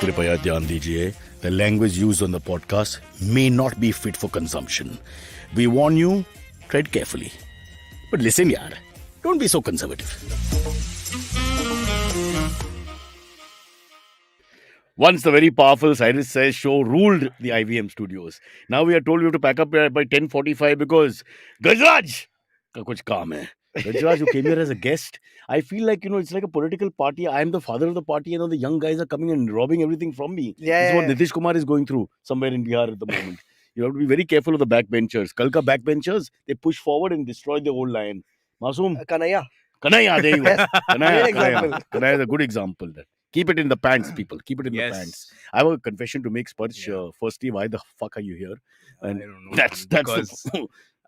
कृपया ध्यान दीजिए, the language used on the podcast may not be fit for consumption. We warn you, tread carefully. But listen, yaar, don't be so conservative. Once the very powerful Cyrus Says show ruled the IVM studios. Now we are told we have to pack up by 10:45 because Gajraj ka kuch kaam hai. Gajraj, who came here as a guest, I feel like, it's like a political party. I am the father of the party and all the young guys are coming and robbing everything from me. This is what Nitish Kumar is going through somewhere in Bihar at the moment. You have to be very careful of the backbenchers. Kalka backbenchers, they push forward and destroy the old lion. Masoom? Kanaya. Kanaya, there you go. Yes. Kanaya, Great example. Kanaya is a good example. Keep it in the pants, people. Keep it in the pants. I have a confession to make, Sparsh. Firstly, why the fuck are you here? And I don't know. That's because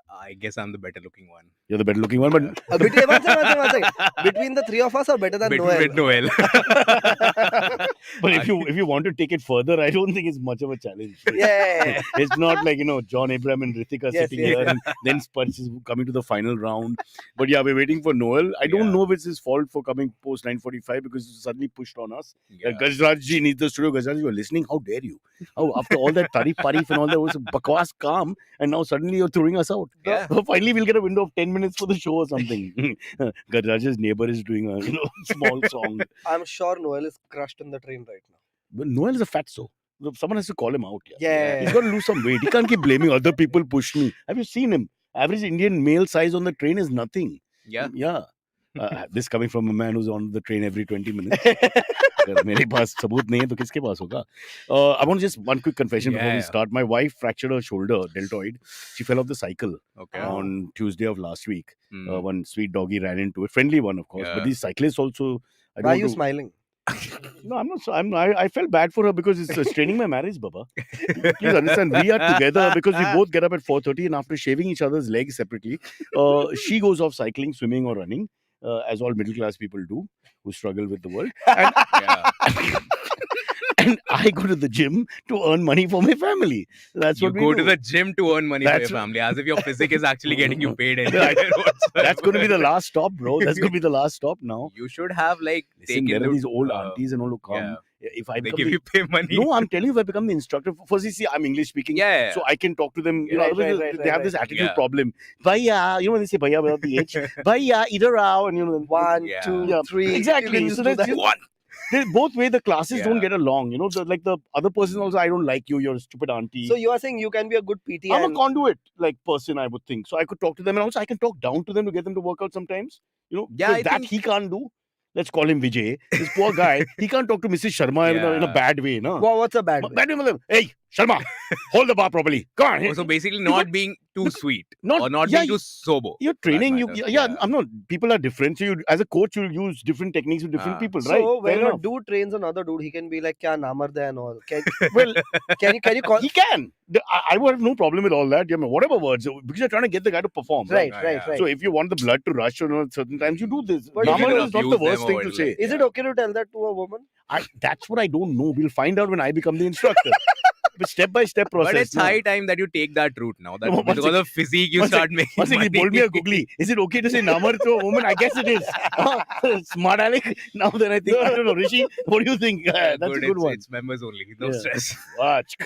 I guess I'm the better looking one. You're the better looking one, but One second. Between the three of us or better than Noel? With Noel. but if you want to take it further, I don't think it's much of a challenge. Yeah. It's not like, John Abraham and Ritika sitting here and then Sparsh is coming to the final round. But yeah, we're waiting for Noel. I don't know if it's his fault for coming post 9:45 because it's suddenly pushed on us. Gajraj ji needs the studio. Gajraj, you are listening? How dare you? How after all that tarif parif and all that was bakwas calm and now suddenly you're throwing us out. Yeah. So finally we'll get a window of 10 minutes for the show or something. Gajraj's neighbor is doing a small song. I'm sure Noel is crushed in the train right now. But Noel is a fatso. Someone has to call him out. Yeah. He's got to lose some weight. He can't keep blaming other people push me. Have you seen him? Average Indian male size on the train is nothing. Yeah. Yeah. This coming from a man who's on the train every 20 minutes. मेरे पास सबूत नहीं है तो किसके पास होगा? I want just one quick confession before we start. My wife fractured her shoulder, deltoid. She fell off the cycle on Tuesday of last week. One sweet doggy ran into it. Friendly one, of course. But these cyclists also... Why are you smiling? No, I'm not. I felt bad for her because it's straining my marriage, Baba. Please understand, we are together because we both get up at 4:30 and after shaving each other's legs separately, she goes off cycling, swimming or running, as all middle class people do who struggle with the world. And, and I go to the gym to earn money for my family. That's you what we go do. to the gym to earn money for your family, as if your physique is actually getting you paid. That's going to be the last stop, bro. That's going to be the last stop now. You should have Listen, there are these old aunties and all who come. Yeah. If I They give you pay money. No, I'm telling you, if I become the instructor, first you see, I'm English speaking, so I can talk to them. They have this attitude problem. Bhaiya, when they say bhaiya without the H, bhaiya, either out, and 1, 2, 3. Exactly. So that's one. Both ways the classes don't get along. Like the other person also, I don't like you. You're a stupid auntie. So you are saying you can be a good PT? I'm a conduit person, I would think. So I could talk to them, and also I can talk down to them to get them to work out sometimes. He can't do. Let's call him Vijay. This poor guy, he can't talk to Mrs. Sharma in a bad way. No? What's a bad way? Bad way, hey, Sharma, hold the bar properly. Come on. So basically not being too sweet or not yeah, being too sober. You're training. I'm not. People are different. So you, as a coach, you use different techniques with different people, right? So when a dude trains another dude, he can be like, "Kya namard hai and all." Can you call? He can. I would have no problem with all that. Whatever words, because you're trying to get the guy to perform. Right. So if you want the blood to rush, certain times you do this. But Namard is not the worst thing to say. Is it okay to tell that to a woman? That's what I don't know. We'll find out when I become the instructor. But step-by-step process. But it's high time that you take that route now. That because of physique, you start making money. He told me a googly. Is it okay to say namar to a woman? I guess it is. Smart Alec. Now then I think, I don't know. Rishi, what do you think? That's a good one. It's members only. No stress. Watch.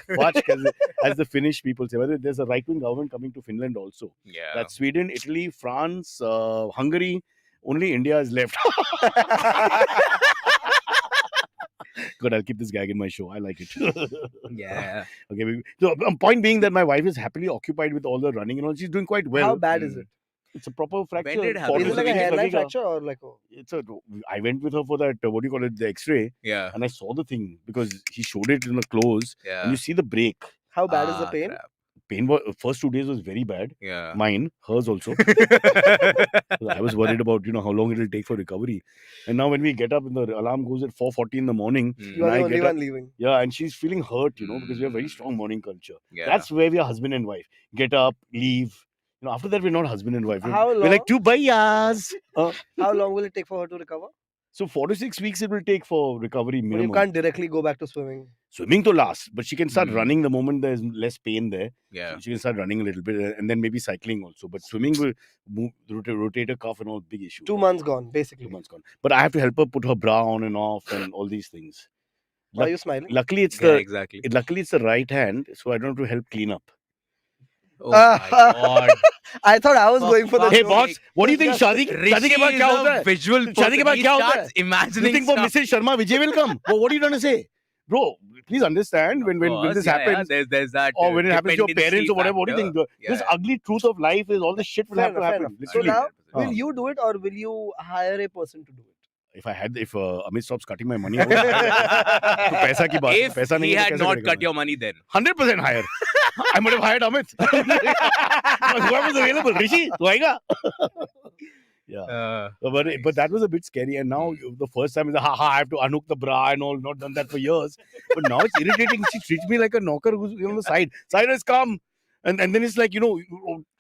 As the Finnish people say. Whether there's a right-wing government coming to Finland also. Yeah. That's Sweden, Italy, France, Hungary. Only India is left. Good, I'll keep this gag in my show. I like it. Yeah. Okay. So, point being that my wife is happily occupied with all the running and all. She's doing quite well. How bad is it? It's a proper fracture. When did it happen? Is it like a hairline fracture or like a... I went with her for that, what do you call it, the X-ray. Yeah. And I saw the thing because he showed it in the clothes. Yeah. And you see the break. How bad is the pain? Crap. Pain was, first 2 days was very bad. Yeah. Mine, hers also. I was worried about, how long it will take for recovery. And now when we get up and the alarm goes at 4:40 in the morning. You are the only one leaving. Yeah, and she's feeling hurt, because we have very strong morning culture. Yeah. That's where we are husband and wife. Get up, leave. After that, we're not husband and wife. How long? We're like 2 bhaias. How long will it take for her to recover? So 4 to 6 weeks it will take for recovery minimum. But you can't directly go back to swimming. Swimming to last, but she can start Hmm. running the moment there's less pain there. Yeah. She can start running a little bit and then maybe cycling also. But swimming will move, rotator cuff and all, big issue. 2 months gone, basically. 2 months gone. But I have to help her put her bra on and off and all these things. Why are you smiling? Luckily, it's Yeah, exactly. luckily it's the right hand, so I don't have to help clean up. Oh my god. I thought I was For going for the fuck's Hey joke. boss, what do you think? Shadi ke baad kya hota hai? Visual शादी के बाद person. क्या He होता starts है? You imagining think for stuff. Mrs. Sharma Vijay will come? What are you trying to say, bro? Please understand when Of this course, happens. there's that. Or when it happens to your dependency parents or whatever, what do you think? factor. This ugly truth of life is all this shit will Fair have to enough, happen. So Literally. now, will हाँ. you do it or will you hire a person to do it? If Amit stops cutting my money, I would hire him. तो पैसा की बात है. If पैसा he नहीं है तो had कैसे not करेगा cut मैं? your money then. 100% higher. I might have hired Amit. Whoever's available. Rishi, tu आएगा? Yeah. But that was a bit scary. And now the first time is I have to unhook the bra and all. Not done that for years. But now it's irritating. She treats me like a knocker who's on the side. Cyrus, come. And then it's like,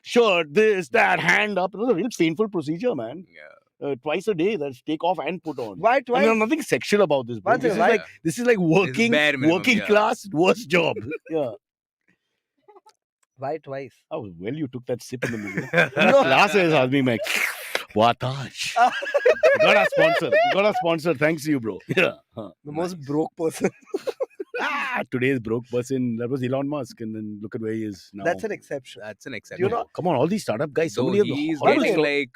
shirt, this, that, hand up. It was a real painful procedure, man. Yeah. Twice a day, that's take off and put on. Why I twice? mean, there's nothing sexual about this. Bro. One This second, is this is like working, bare minimum, working yeah. class, worst job. Yeah. Why twice? Oh, well, you took that sip in the middle. No. Class is asking like, Watash. You got a sponsor. You got a sponsor. Thanks to you, bro. Yeah. Huh. The most broke person. Today's broke person, that was Elon Musk. And then look at where he is now. That's an exception. That's an exception. You know, Come on, all these startup guys. So Somebody have the he's horrible getting story.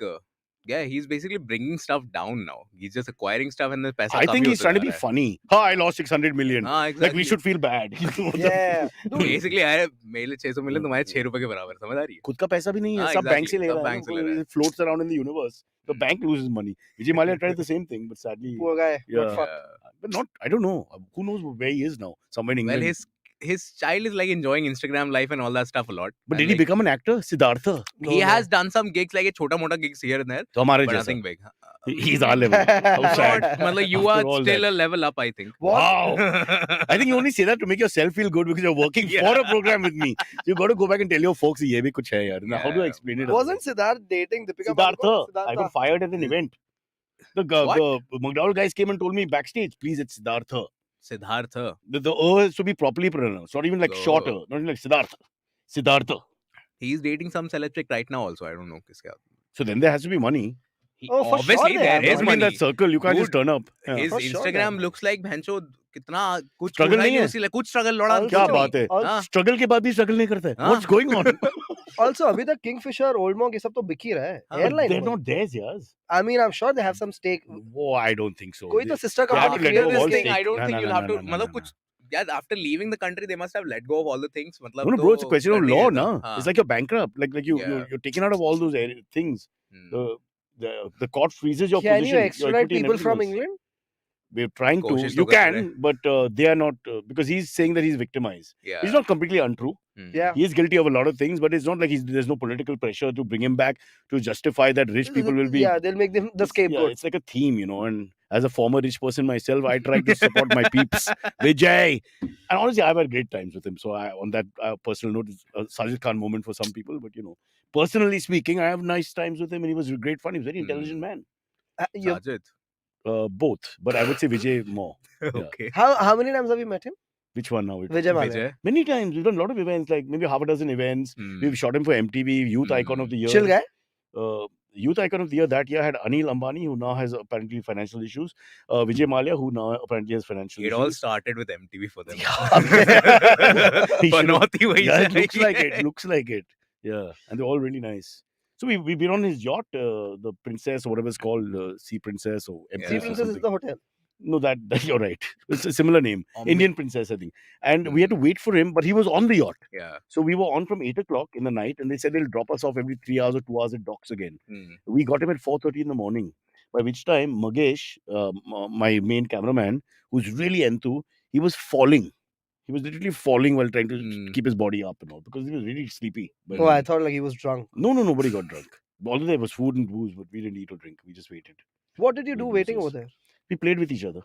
like, he's basically bringing stuff down now. He's just acquiring stuff and then paisa I kam think hi he's hota trying to ja be raha hai. funny. I lost 600 million. Exactly. Like we should feel bad. yeah. Basically, यार मेरे 600 million तुम्हारे 6 रुपए के बराबर समझ आ रही है. खुद का पैसा भी नहीं है. हाँ, सब बैंक से ले exactly. रहा सब है. बैंक से ले रहा है. It floats around in the universe. The bank loses money. Vijay Mallya tried the same thing, but sadly, Poor guy. Yeah. Got fucked. but not. I don't know. Who knows where he is now? Somewhere in England. Well, his child is like enjoying Instagram life and all that stuff a lot. But And did he like, become an actor? Siddhartha. he has done some gigs like a chota mota gigs here and there, तो हमारे but जैसा. nothing big. He's our level. How Not, sad. मतलब you After are all still that. a level up, I think. Wow. I think you only say that to make yourself feel good because you're working Yeah. for a program with me. You got to go back and tell your folks, ये भी कुछ है यार. Now, how do I Yeah. explain it? Wasn't Siddharth dating Deepika Siddhartha? Padukone? I got fired at an event. The McDowell guys came and told me backstage, please, it's Siddhartha. Siddhartha. The has to be properly pronounced, not even like Oh. shorter, not even like Siddhartha. Siddhartha. He's dating some celeb chick right now also. I don't know. किसके साथ. So then there has to be money. Oh, for Obviously, sure they there have is I money. mean, money. that circle, you can't just Dude, turn up. Yeah. His For sure they Instagram have looks like भैंचो कितना कुछ Struggle छोड़ा ही नहीं है. उसी लिए कुछ struggle लड़ा Also- क्या कुछ नहीं. बात है? Also, हाँ. Struggle के बाद भी struggle नहीं करता है. हाँ. What's going on? also अभी तक Kingfisher, Old Monk ये सब तो बिक ही रहा है. हाँ, Airline They're में. not theirs, yes. I mean, I'm sure they have some stake. Oh, I don't think so. कोई तो sister They have company to let create go of this all thing. stake. I don't No, think no, you'll no, have to. no, no, मतलब no, कुछ yeah, after leaving the country, they must have let go of all the things. मतलब No, bro, it's a तो question of करने law, ही na. था. हाँ. It's like you're bankrupt. Like Yeah. you're taken out of all those things. Hmm. The court freezes your Can position. you your extradite equity and people everything from else. England? We're trying to. कोशिश You तो कर can, but they are not because he's saying that he's victimized. Yeah. It's not completely untrue. Hmm. Yeah. He is guilty of a lot of things, but it's not like there's no political pressure to bring him back to justify that rich people will be. Yeah, they'll make them the Yeah, scapegoat. it's like a theme, And as a former rich person myself, I try to support my peeps, Vijay. And honestly, I've had great times with him. So on that personal note, it's a Sajid Khan moment for some people. But personally speaking, I have nice times with him, and he was great fun. He was a very intelligent man. You- Sajid. Both, but I would say Vijay more. Okay. how many times have you met him? Which one now? Vijay Mallya. Vijay. Many times. We've done a lot of events, like maybe half a dozen events. Hmm. We've shot him for MTV, Youth Icon of the Year. Chill guy. Youth Icon of the Year that year had Anil Ambani, who now has apparently financial issues. Vijay Mallya, who now apparently has financial It issues. all started with MTV for them. He Panauti वही Yeah, it से looks आई like है. it. Looks like it. Yeah, and they're all really nice. So we've been on his yacht, the Princess or whatever it's called, Sea Princess or Yeah. Empress Sea or Princess is something. the hotel. No, that you're right. It's a similar name, Omni- Indian Princess, I think. And we had to wait for him, but he was on the yacht. Yeah. So we were on from 8 o'clock in the night, and they said they'll drop us off every 3 hours or 2 hours at docks again. Hmm. We got him at 4:30 in the morning. By which time, Magesh, my main cameraman, who's really enthu, he was falling. He was literally falling while trying to keep his body up and all because he was really sleepy. But Oh, I thought like he was drunk. no, nobody got drunk. Although there was food and booze, but we didn't eat or drink. We just waited. What did you do Good waiting nonsense. over there? We played with each other.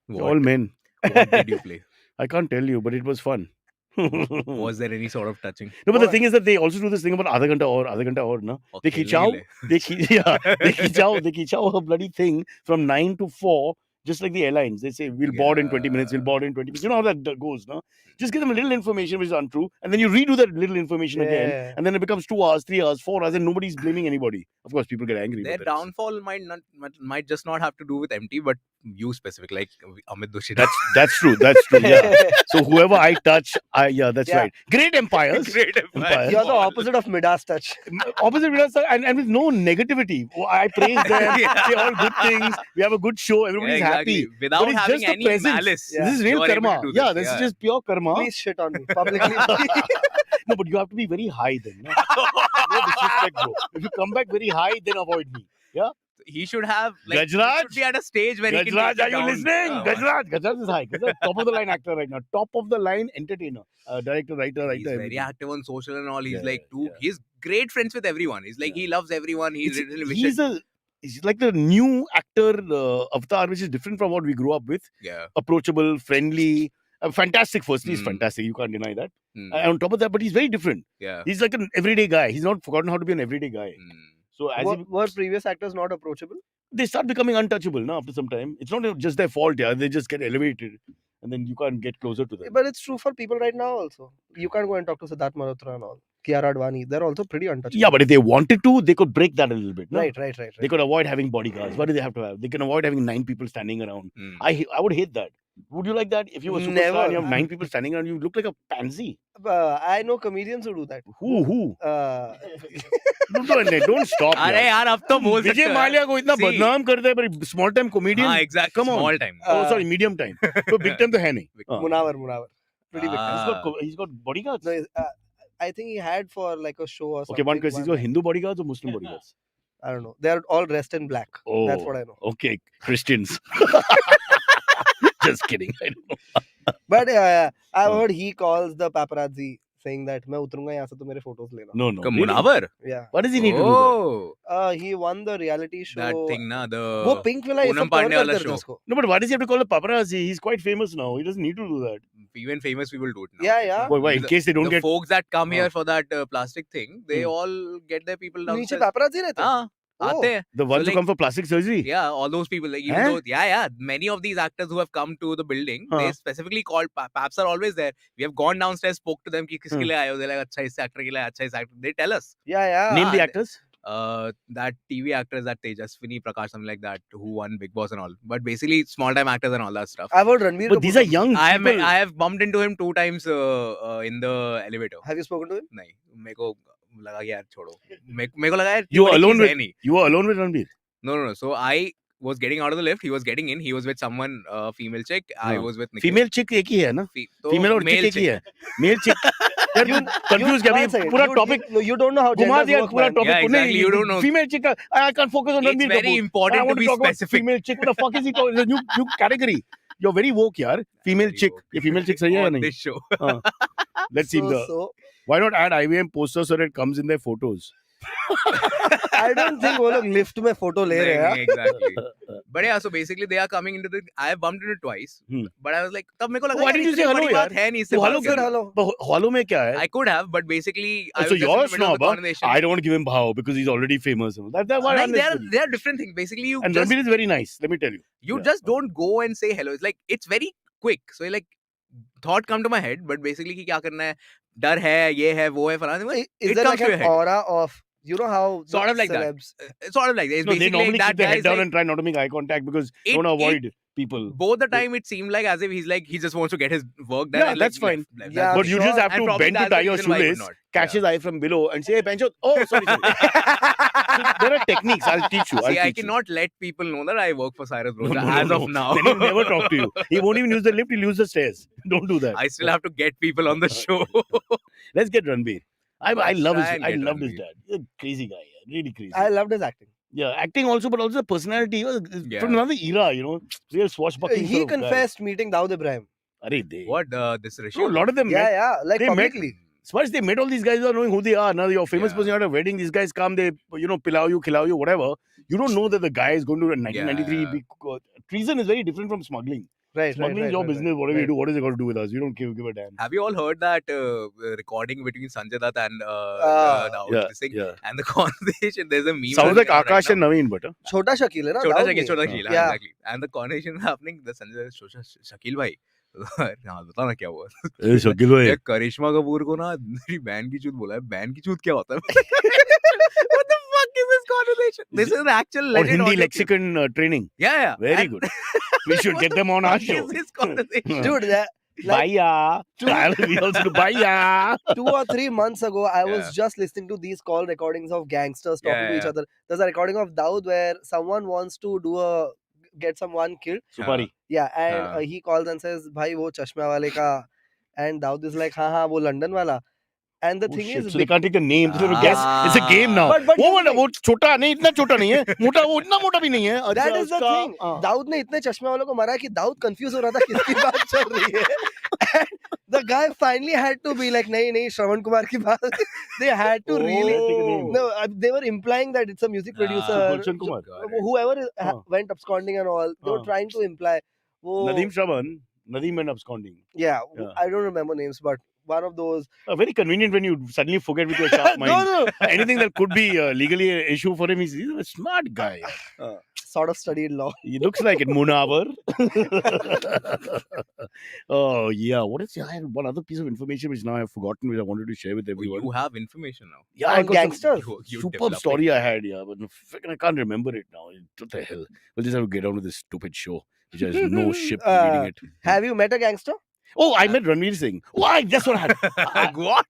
We're all What? men. What did you play? I can't tell you, but it was fun. Was there any sort of touching? No, but the What? thing is that they also do this thing about आधा घंटा और ना. Or They खेलने खिंचाओ, के लिए? they खिंचाओ a bloody thing from 9 to 4. Just like the airlines, they say we'll board in 20 minutes, we'll board in 20 minutes. You know how that goes, no? Just give them a little information which is untrue, and then you redo that little information again, Yeah. and then it becomes 2 hours, 3 hours, 4 hours, and nobody's blaming anybody. Of course, people get angry. Their but that's- downfall might just not have to do with MT, but you specific, like Amit Doshi. That's true. That's true. Yeah. So whoever I touch, that's Yeah. right. Great empires. Great empire. You're the opposite of Midas touch. Opposite with us, and with no negativity. I praise them. Yeah. Say all good things. We have a good show. Everybody's happy. Without But it's having just the any presence. malice. Yeah. This is real you are able karma. to do Yeah, this is just pure karma. Please shit on me publicly. No, but you have to be very high then. No, no disrespect, bro. If you come back very high, then avoid me. He should have, like, he Gajraj? should be at a stage where he can Gajraj, take are it you down. listening? Oh, Gajraj is high. Gajraj, top of the line actor right now. Top of the line entertainer. Director, writer, He's very active on social and all. He's Yeah, like, yeah. he's great friends with everyone. He's like, Yeah. he loves everyone. He's He's like the new actor avatar, which is different from what we grew up with. yeah. Approachable, friendly, fantastic. Firstly, he's Mm. fantastic. You can't deny that. Mm. And on top of that, but he's very different. Yeah. He's like an everyday guy. He's not forgotten how to be an everyday guy. Mm. So as Were previous actors not approachable? they start becoming untouchable now after some time. It's not just their fault, yeah. They just get elevated, and then you can't get closer to them. But it's true for people right now also. You can't go and talk to Siddharth Malhotra and all. Kiara Advani, they're also pretty untouchable. Yeah, but if they wanted to, they could break that a little bit. No? Right. They could avoid having bodyguards. What do they have to have? They can avoid having 9 people standing around. Mm. I would hate that. Would you like that? If you were a superstar Never. and you have 9 people standing around, you look like a pansy. I know comedians who do that. Who? Uh, Don't stop. अरे यार. यार अब तो बोल सकते विजय हो माल्या को इतना See. बदनाम करता है पर small time comedian. हाँ exactly Come on. small time Oh, sorry, medium time. तो big time तो है नहीं. हाँ. Munawar. Pretty big. Ah. He's got bodyguards. No, I think he had for like a show or something. Okay, one question. He's got Hindu bodyguards or Muslim bodyguards? I don't know. They're all dressed in black. Oh, That's what I know. Okay, Christians. Just kidding. I don't know. But I've heard he calls the paparazzi saying that मैं उतरूंगा यहाँ से तो मेरे photos लेना. No. Come really? Munawar Yeah. What does he need to do? oh He won the reality show. that thing na the वो Pink Villa ये Poonam सब cover Pandey वाला करते थे show. उसको. No, but why does he have to call a paparazzi? He's quite famous now. He doesn't need to do that. even famous people do it now. Yeah. Why? In The- case they don't the get. folks that come here for that plastic thing, they Hmm. all get their people नीचे downstairs. paparazzi रहते हैं? हाँ, Oh. आते हैं. The ones So, who come for plastic surgery? Yeah, all those people. Like even Eh? though, yeah, many of these actors who have come to the building, they Huh. specifically called. Paps are always there. We have gone downstairs, spoke to them. कि किसके Hmm. लिए आए हो? They're like, अच्छा इस actor के लिए, अच्छा इस actor. They tell us. Yeah. Name the Ah, actors. That TV actor is that Tejaswini Prakash, something like that, who won Big Boss and all. But basically, small time actors and all that stuff. I've heard Ranveer But Kapoor these are comes. young I people. have bumped into him 2 times in the elevator. Have you spoken to him? नहीं, मेरे को लगा कि यार छोड़ो. मेरे को लगा यार You were कोई alone चीज़ with- है नहीं. You were alone with Ranveer. No. So I was getting out of the lift. He was getting in. He was with someone, female chick. I हाँ. was with Nikhil. Female chick एक ही है ना? तो Female और male chick एक ही है. Male chick. यार You- confused क्या one अभी second. पूरा You- topic No, you don't know how घुमा genders दिया work, पूरा man. topic. Yeah, नहीं, exactly, you don't know. Female chick. I can't focus on It's Ranveer very Kapoor. I important to want be talk about specific. Female chick. What the fuck is he talking? It's a new category. You're very woke, यार. Female Very chick. woke. ये female chick सही है या On नहीं? this show. Let's see the. So, Why not add IVM posters so that it comes in their photos? I don't think वो लोग lift में photo ले रहे हैं. Exactly. But yeah, so basically they are coming into the. I have bumped into it twice. Hmm. But I was like, तब मेरे को लगा Why यार didn't you इतनी say hello, बड़ी बात यार? है नहीं तो इससे hello बात Said करना. hello. But hollow में क्या है? I could have, but basically I was So just in you're the middle of snob, the huh? conversation. I don't want to give him bhao because he's already famous. That why Like unnecessary. they are different things. Basically, you And just Ranveer is very nice. Let me tell you. you Yeah. just don't go and say hello. It's like it's very quick. So you're like thought come to my head, but basically कि क्या करना है? डर है, ये है, वो है, फलाना. Is It there comes like to your an head. aura of, you know how the Sort of like that. celebs, Sort of like that. It's No, they basically normally like that keep their guy head is down like, and try not to make eye contact because they It- want to avoid people. both the time it seemed like as if he's like he just wants to get his work done. Yeah, and like, that's fine. left. Yeah, But you sure. just have And to probably bend to that's the tie your reason why he would shoelace, not. catch his eye from below, and say, "Hey, Bencho, oh, sorry." So there are techniques. I'll teach you. I'll See, I teach you. cannot let people know that I work for Cyrus Bros No, as no, of no. now. Then he'll never talk to you. He won't even use the lift. He'll use the stairs. Don't do that. I still have to get people on the show. Let's get Ranveer. I Let's love his. try and I get loved his Ranveer. dad. He's a crazy guy. Yeah. Really crazy. I loved his acting. Yeah, acting also, but also the personality. Yeah. From another era, you know. Real swashbuckling. He sort of guy. confessed meeting Dawood Ibrahim. Arey, they. What this Rishi? No, a lot of them met. Yeah, like They met- publicly. First, they met all these guys without knowing who they are. Now you're a famous Yeah. person, you're at a wedding. These guys come, they, pilau you, khilao you, whatever. You don't know that the guy is going to, in 1993, Yeah. treason is very different from smuggling. Right. Smuggling is your business. Whatever you right. do, what is it got to do with us? We don't give a damn. Have you all heard that recording between Sanjay Dutt and Daud? Yeah, This thing yeah. and the conversation? There's a meme. Sounds like running around Akash right and Naveen, but Chota Shakil, hai na? Chota Daud Shakil, nahi. Chota Shakil, Yeah. exactly. And the conversation happening, the Sanjay Shakil bhai. हाँ बता ना क्या हुआ Eh, Shakil bhai. ये करिश्मा कपूर को ना मेरी बहन की चूत बोला है बहन की चूत क्या होता है what the fuck is this conversation this is an actual Or legend Hindi audio clip. lexicon training. Yeah Very And- good. We should What get the them on our fuck show. is this conversation? Dude, that, like Baya. We also do Baya. 2 or 3 months ago, I was Yeah. just listening to these call recordings of gangsters talking to each Yeah. other. There's a recording of Daud where someone wants to get someone killed. Supari. Yeah, and हाँ. he calls and says, "Bhai, wo chashma wale ka," and Daud is like, "हाँ, wo London wala." And the Oh, thing shit. is, So they can't take the name. They have to guess. It's a game now. But वो here's the वाला thing. वो छोटा नहीं इतना छोटा नहीं है मोटा वो इतना मोटा भी नहीं है that अच्छा is the उसका thing. Daud ने इतने चश्मे वालों को मारा कि Daud confused हो रहा था किसकी बात चल रही है. And the guy finally had to be like, नहीं Shravan Kumar की बात. They had to really. Oh. No, they were implying that it's a music producer. Gulshan Kumar. Whoever went absconding and all, they were trying to imply. Nadeem Shravan. Nadeem went absconding. Yeah, Yeah. I don't remember names, but one of those. Very convenient when you suddenly forget with your sharp mind. No. Anything that could be legally an issue for him, he's a smart guy. Sort of studied law. He looks like it, Munawar. Oh, yeah. What is I had one other piece of information which now I've forgotten, which I wanted to share with everyone. You have information now. Yeah, I On got some gangsters. You superb developing. story I had, yeah, but frickin' I can't remember it now. What the hell? We'll just have to get on with this stupid show, which has no ship leading it. Have you met a gangster? Oh, I met Ranveer Singh. Oh, that's what I had. What?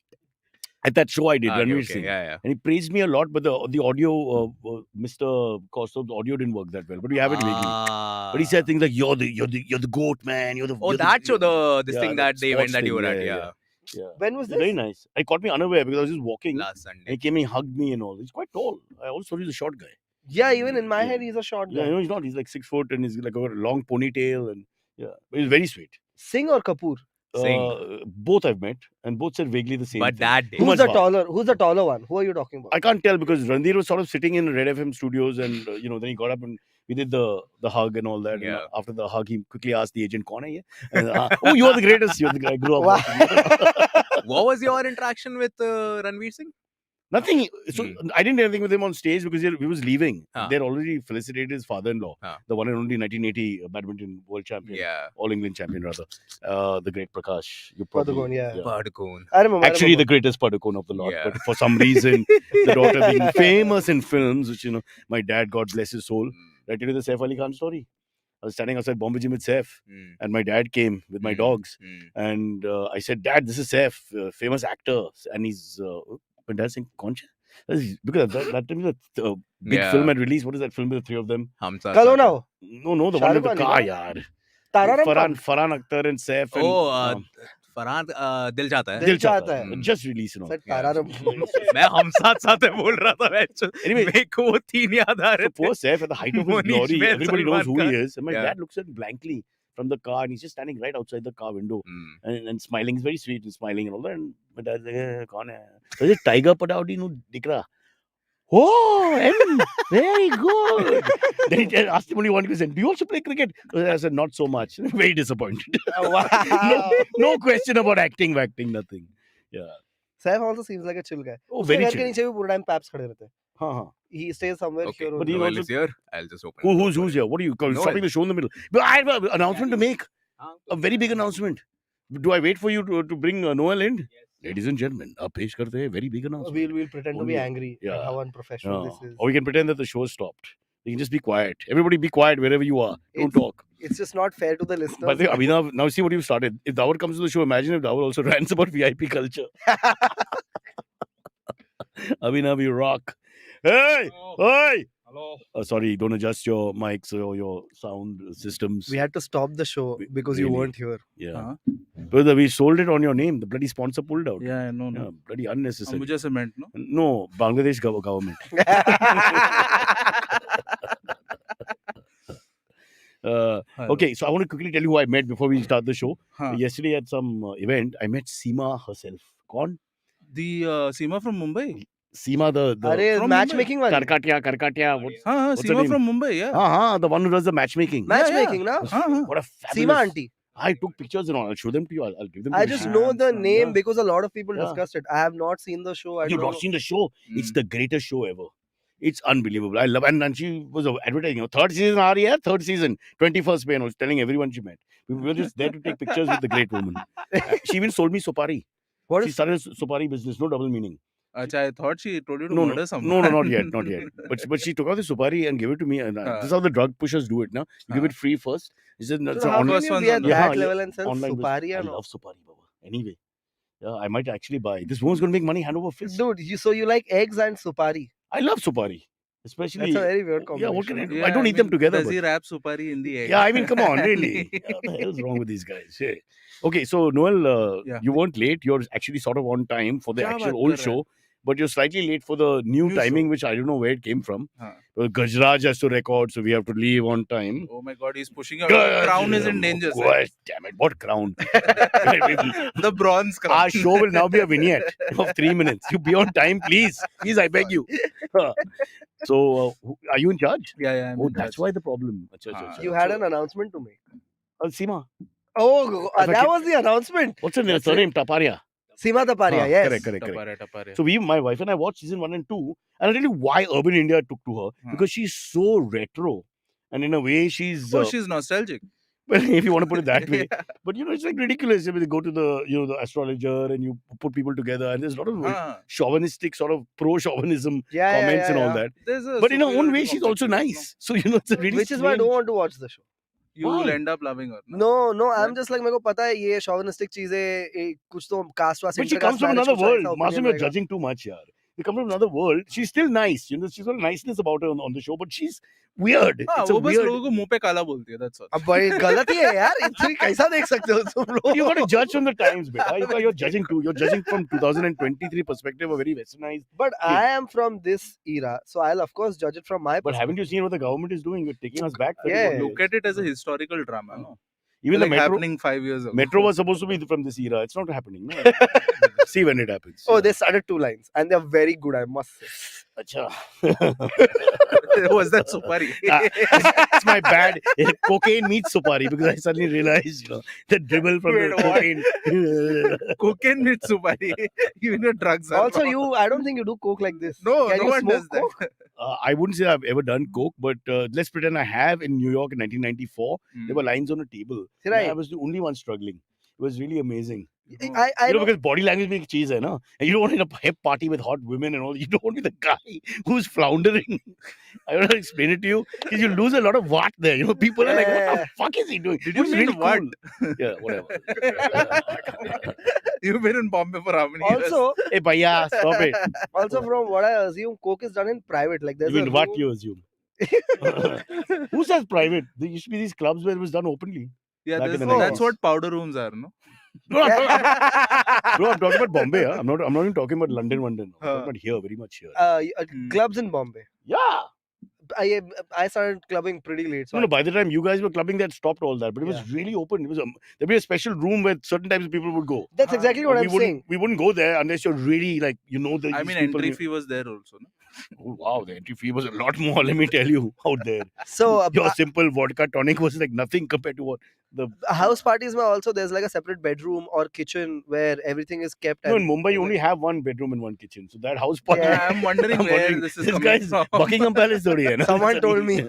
At that show I did, Okay, Ranveer okay, Singh. yeah. And he praised me a lot, but the audio, Mr. Kaustubh's audio didn't work that well. But we have it vaguely. But he said things like, "You're the goat, man. You're the." Oh, you're that show, this yeah, thing that they sports event that you thing, were at, yeah, yeah. Yeah. When was this? Very nice. He caught me unaware because I was just walking. Last And he Sunday. came and he hugged me and all. He's quite tall. I always thought he was a short guy. Yeah, even in my Yeah. head, he's a short guy. Yeah, no, he's not. He's like 6 foot and he's like got a long ponytail and yeah. But he's very sweet. Singh or Kapoor? Singh. Both I've met and both said vaguely the same But thing. that day. Too much fun. Who's the taller one? Who are you talking about? I can't tell because Ranveer was sort of sitting in Red FM studios and then he got up and we did the hug and all that. Yeah. And after the hug, he quickly asked the agent, "Kaun hai ye?" And, oh, you're the greatest. You're the guy I grew up watching. What was your interaction with Ranveer Singh? Nothing. So I didn't do anything with him on stage because he was leaving. Huh. They'd already felicitated his father-in-law, Huh. the one and only 1980 badminton world champion, Yeah. all England champion rather, the great Prakash. You Padukone, yeah. Padukone. I remember. Actually, the greatest Padukone of the lot. Yeah. But for some reason, the daughter being famous in films, which my dad, God bless his soul. Did I tell you the Saif Ali Khan story? I was standing outside Bombay Gym with Saif, and my dad came with my dogs, and I said, "Dad, this is Saif, famous actor," and he's. My dad saying, "Kaun cha?" Because that time the big Yeah. film had released. What is that film with the three of them? Hum Saath Kalo Saath now. No, the one with the Shahrukh car, Khan, yaar. Tararam Farhan Akhtar and Saif. And, Oh, Farhan Dil Chahta Hai. Dil Chahta Chahta. Hai. Just released, Said Yeah. Tararam. मैं हम साथ साथ है बोल रहा था मैं Anyway. मेरे को वो तीन याद आ रहे So थे poor Saif at the height of his Monish glory, Bhatt, everybody knows Salman who he Khan. is. And my Yeah. dad looks at him blankly from the car and he's just standing right outside the car window and smiling. He's very sweet and smiling and all that. And my dad's like, "Kaun hai?" So is it Tiger Padawdi? No, dikh raha. Oh, M, very good. Then he asked him only one question. Do you also play cricket? I said, not so much. Very disappointed. Wow. No question about acting, nothing. Yeah. Saif also seems like a chill guy. Oh, उसके very घर के chill. नीचे भी पूरा time paps खड़े रहते हैं. Huh. He stays somewhere Okay, here. But he Noel also- is here. I'll just open it. Who's here? What are you Noel. stopping the show in the middle? But I have an announcement to make. A very big announcement. Do I wait for you to bring Noel in? Ladies and gentlemen, आप पेश करते हैं very big announcement. We'll pretend to be angry at Yeah. how unprofessional this is. Or we can pretend that the show stopped. You can just be quiet. Everybody be quiet wherever you are. Don't talk. It's just not fair to the listeners. But Abhinav, now see what you've started. If Dawar comes to the show, imagine if Dawar also rants about VIP culture. Abhinav, you rock. Hey! Hey! Hello. Sorry, don't adjust your mics or your sound systems. We had to stop the show because you Really? weren't here. Yeah. Brother, we sold it on your name. The bloody sponsor pulled out. Yeah, no. Yeah, bloody unnecessary. Ambuja Cement, no? No, Bangladesh government. Okay, so I want to quickly tell you who I met before we start the show. Yesterday at some event, I met Seema herself. Kaun? The Seema from Mumbai? Seema, the Arey, From matchmaking wali. Karkatia. What's her Seema name? from Mumbai, yeah. The one who does the matchmaking. Matchmaking, na? What a fabulous. Seema auntie. I took pictures and all. I'll show them to you. I'll give them to I you. just Yeah, know the understand. name Yeah. because a lot of people Yeah. discussed it. I have not seen the show. I You've don't not know. seen the show. It's Mm. the greatest show ever. It's unbelievable. I love and she was advertising. Third season, third season, 21st May. I was telling everyone she met. We were just there to take pictures with the great woman. She even sold me Supari. What She is started a Supari business, no double meaning. Acha, I thought she told you to No, murder someone. no, not yet. But she took out the Supari and gave it to me. And this is how the drug pushers do it now. You give it free first. She said, so how First can you one's be at on the- that Yeah, level and sell online business. Supari I and all? love Supari, Baba. Anyway, I might actually buy. This woman's going to make money hand over fist. Dude, so you like eggs and Supari. I love Supari. Especially. That's a very weird Yeah, what can I combination. do? I don't eat them together. Does But... he wrap Supari in the egg? Yeah, I mean, come on, really. What the hell's wrong with these guys? Hey. Okay, so Noel, Yeah. you weren't late. You're actually sort of on time for the Kya actual baat old kar raha show, but you're slightly late for the new New timing, show. which I don't know where it came from. Huh. Gajraj has to record, so we have to leave on time. Oh my God, he's pushing out. Crown is in danger. sir. Gosh, damn it, what crown? The bronze crown. Our show will now be a vignette of 3 minutes. You be on time, please. Please, I beg you. So, are you in charge? Yeah, I'm Oh, in that's touch. why the problem. You had an announcement to make. Seema. Oh, If I that can- was the announcement. What's her name? That's Surname? Taparia. Seema Taparia, yes. Correct. Tapare. So my wife and I watched season 1 and 2, and I'll tell you why Urban India took to her, because she's so retro, and in a way she's Oh, she's nostalgic. well, if you want to put it that way. But it's like ridiculous. I mean, they go to the the astrologer and you put people together, and there's a lot of Huh. chauvinistic sort of pro-chauvinism Yeah, comments and all yeah. that. There's a But in her own superiority way, she's also complex, nice. So it's a really Which is why I don't want to watch the show. You will Why? end up loving her. No, I'm just like, मेरे को पता है ये chauvinistic चीजें कुछ तो caste vast But she comes from another world. Masoom, you're judging too much, yaar. They come from another world. She's still nice. She's got a niceness about her on the show, but she's weird. हाँ, It's a वो बस weird. लोगों को मुंह पे काला बोलती है. That's all. अब भाई गलत ही है यार. इतनी कैसा देख सकते हो तुम लोग? You got to judge from the times, beta. You're judging too. You're judging from 2023 perspective, a very westernized. But I am from this era, so I'll of course judge it from my But perspective. haven't you seen what the government is doing? You're taking us back. Yeah. 31 Look years. at it as a historical drama. No? Even like the metro. happening 5 years ago. Metro was supposed to be from this era. It's not happening. No? See when it happens. Oh, they started 2 lines and they're very good, I must say. Acha. Was that Supari? It's my bad. Cocaine meets Supari because I suddenly realized, the dribble from Wait, the what? cocaine. Cocaine with Supari. Even your drugs are Also, wrong. I don't think you do coke like this. No, Can no you one smoke does that. coke? I wouldn't say I've ever done coke, but let's pretend I have in New York in 1994. There were lines on a table. And Right. I was the only one struggling. It was really amazing. I know. Because body language being cheese, hai, na? And you don't want in a hip party with hot women and all. You don't want to be the guy who's floundering. I don't know how to explain it to you. Because you lose a lot of watt there. People are like, what the Yeah. fuck is he doing? Did you Who's mean really what? cool? Yeah, whatever. You've been in Bombay for how many years? Also, Hey, bhaiya, stop it. from what I assume, coke is done in private. Like there's You mean a what room- you assume? Who says private? There used to be these clubs where it was done openly. Yeah, Back in that's, the that's 90s. what powder rooms are, no? No, I'm talking about Bombay. Huh? I'm not even talking about London. I'm talking about here, very much here. Clubs in Bombay. Yeah. I started clubbing pretty late. So No, by the time you guys were clubbing, that stopped all that. But it was really open. It was there'd be a special room where certain types of people would go. that's exactly what I'm saying. We wouldn't go there unless you're really like I mean, these people entry knew- fee was there also, no? Oh, wow, the entry fee was a lot more. Let me tell you out there. So Your simple vodka tonic was like nothing compared to what the. house parties, also there's like a separate bedroom or kitchen where everything is kept. No, in and- Mumbai you only have one bedroom and one kitchen. So that house party. Yeah. I'm wondering I'm where wondering, this is this coming guy's from. Buckingham Palace thodi hai, na? Someone told me.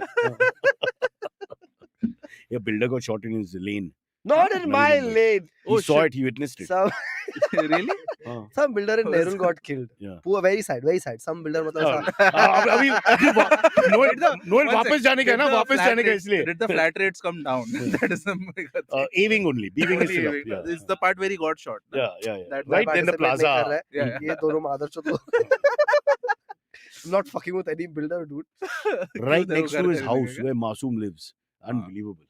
A builder got shot in his lane. Not in Navi my Mumbai. lane. He saw it. He witnessed it. Some Really? some builder in Oh, Nerul got killed. Yeah. Poor, very sad. Some builder मतलब अभी Noel One वापस sec. जाने का है ना Did the वापस flat जाने का rates- इसलिए Did the flat rates come down? That is the bigger thing. A-wing only B-wing is Only still up. A-wing. Yeah. This is the part where he got shot. no? Yeah. That- Right then the participate नहीं कर plaza. रहा है. Yeah, ये दोनों मादरचोद लोग. I'm not fucking with any builder, dude. Right क्यों next to कर his देगा house क्या? where Masoom lives. Unbelievable.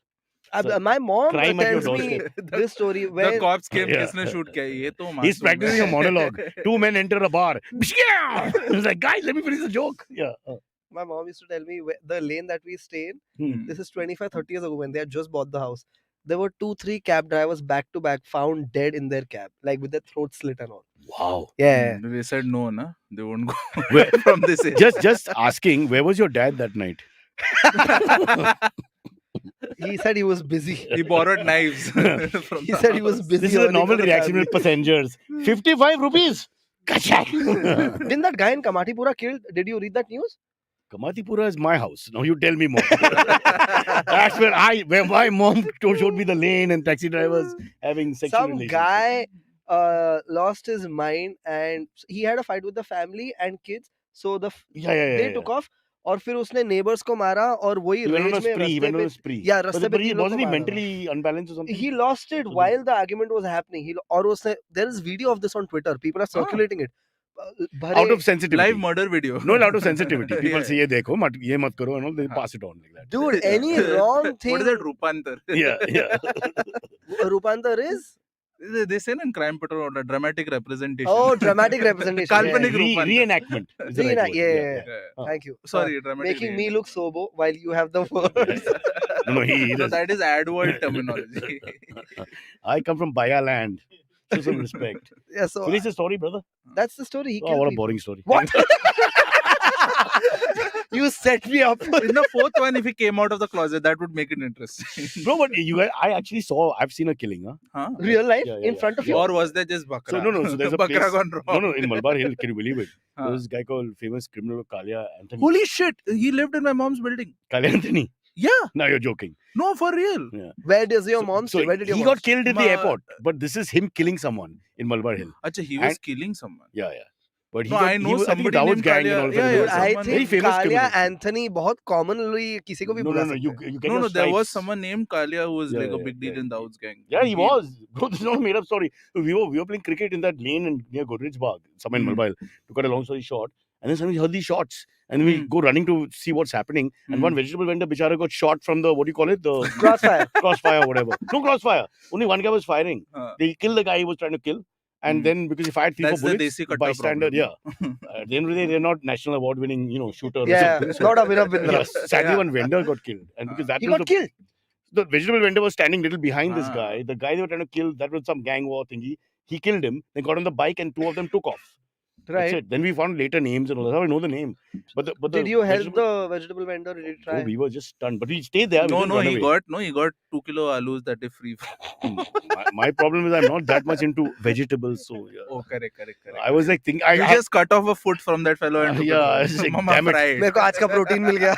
अब my mom crime at your tells me this story The where cops came, Yeah. किसने shoot किया? ये तो He's मासूम practicing है. a monologue. Two men enter a bar. He's like, guys, let me finish the joke. Yeah. my mom used to tell me the lane that we stay in. Hmm. This is 25-30 years ago when they had just bought the house. there were 2-3 cab drivers back to back found dead in their cab, like with their throat slit and all. Wow. Yeah. They said no, na? They won't go Where- from this area. Just asking, where was your dad that night? He said he was busy. He borrowed knives. From He the said he was house. busy. This is a earning normal for the reaction family. with passengers. 55 rupees. Kachak. Didn't that guy in Kamatipura killed? Did you read that news? Kamatipura is my house. Now you tell me more. That's where my mom showed me the lane and taxi drivers having sexual Some relations. guy lost his mind and he had a fight with the family and kids. So Yeah. they took off और फिर उसने neighbors को मारा और वही He went on rage a में spree. He रास्ते went on पे a spree. Yeah, But रास्ते पे तीन लोग wasn't को he मारा था. mentally unbalanced or something? He lost it So while the argument was happening. और उसने there is video of this on Twitter. People are circulating it. out of sensitivity. Live murder video. No, out of sensitivity. People Yeah. say, "Ye dekho, ye mat karo," and all. They pass it on like that. Dude, any wrong thing. What is that Rupantar? Yeah. Rupantar is? They say in Crime Patrol, a dramatic representation. Oh, dramatic representation. Kalpanik Yeah. Rupantar. Reenactment. is the right word. Yeah. Yeah. Thank you. Sorry, dramatic. Making me look sober while you have the words. No, he No, does. that is ad world terminology. I come from Baya land. Show some respect. Yeah, so Finish the story, brother. that's the story. He Oh, killed what a people. boring story. What? You set me up. In the fourth one, if he came out of the closet, that would make it interesting. Bro, but I actually I've seen a killing, huh? Huh? Real life Yeah, in front of you. Or was there just Bakra? So, no, so there's a Bakra place. gone wrong. No, in Malabar Hill, can you believe it? Huh. There's this guy called famous criminal Kalia Anthony. Holy shit! He lived in my mom's building. Kalia Anthony. Yeah. Now you're joking. No, for real. Where does your So- mom so stay? Where did your he mom got killed at the Ma- airport, but this is him killing someone in Malabar Hill. Acha, he was And- killing someone. Yeah. But he No, got, I know he was, I think somebody Dawood's named gang Kalia. and all that. Yeah, Dude, yeah, I someone- Very think famous Kalia criminal. Anthony बहुत commonly किसी को भी No, बुला no, सकते you हैं. get No, your there was stripes. someone named Kalia who was Yeah, like a yeah, big deal yeah. in Dawood's gang. Yeah, he was. Bro, this is not a made up story. We were playing cricket in that lane near Godrej Bagh, somewhere in Hmm. Malbar. To cut a long story short, and then suddenly we heard these shots, and we Hmm. go running to see what's happening. And one vegetable vendor, bichara, got shot from the, what do you call it? The Crossfire. crossfire or whatever. No crossfire. Only one guy was firing. Huh. They killed the guy he was trying to kill. And Hmm. then because he fired 3-4 That's the bullets, Desi the Katta bystander, problem. yeah. At the end of the day, they're not national award winning, shooter or Yeah, something. So, not Abhinav Bindra. yes, sadly, Yeah. one vendor got killed. And because that He was got killed. the vegetable vendor was standing little behind this Ah. guy. The guy they were trying to kill, that was some gang war thingy. He killed him. They got on the bike and two of them took off. That's Right. it. Then we found later names and all. That's how I know the name. But the Did you help vegetable- the vegetable vendor? Did you Bro, try? we were just stunned. But we stayed there. We No, didn't no, run he away. got 2 kilo alus that is free. my problem is I'm not that much into vegetables. So yeah. Oh, correct. I was like thinking. You just cut off a foot from that fellow and took yeah, I was it like, home. Mama damn it. fried. मेरे को आज का protein मिल गया.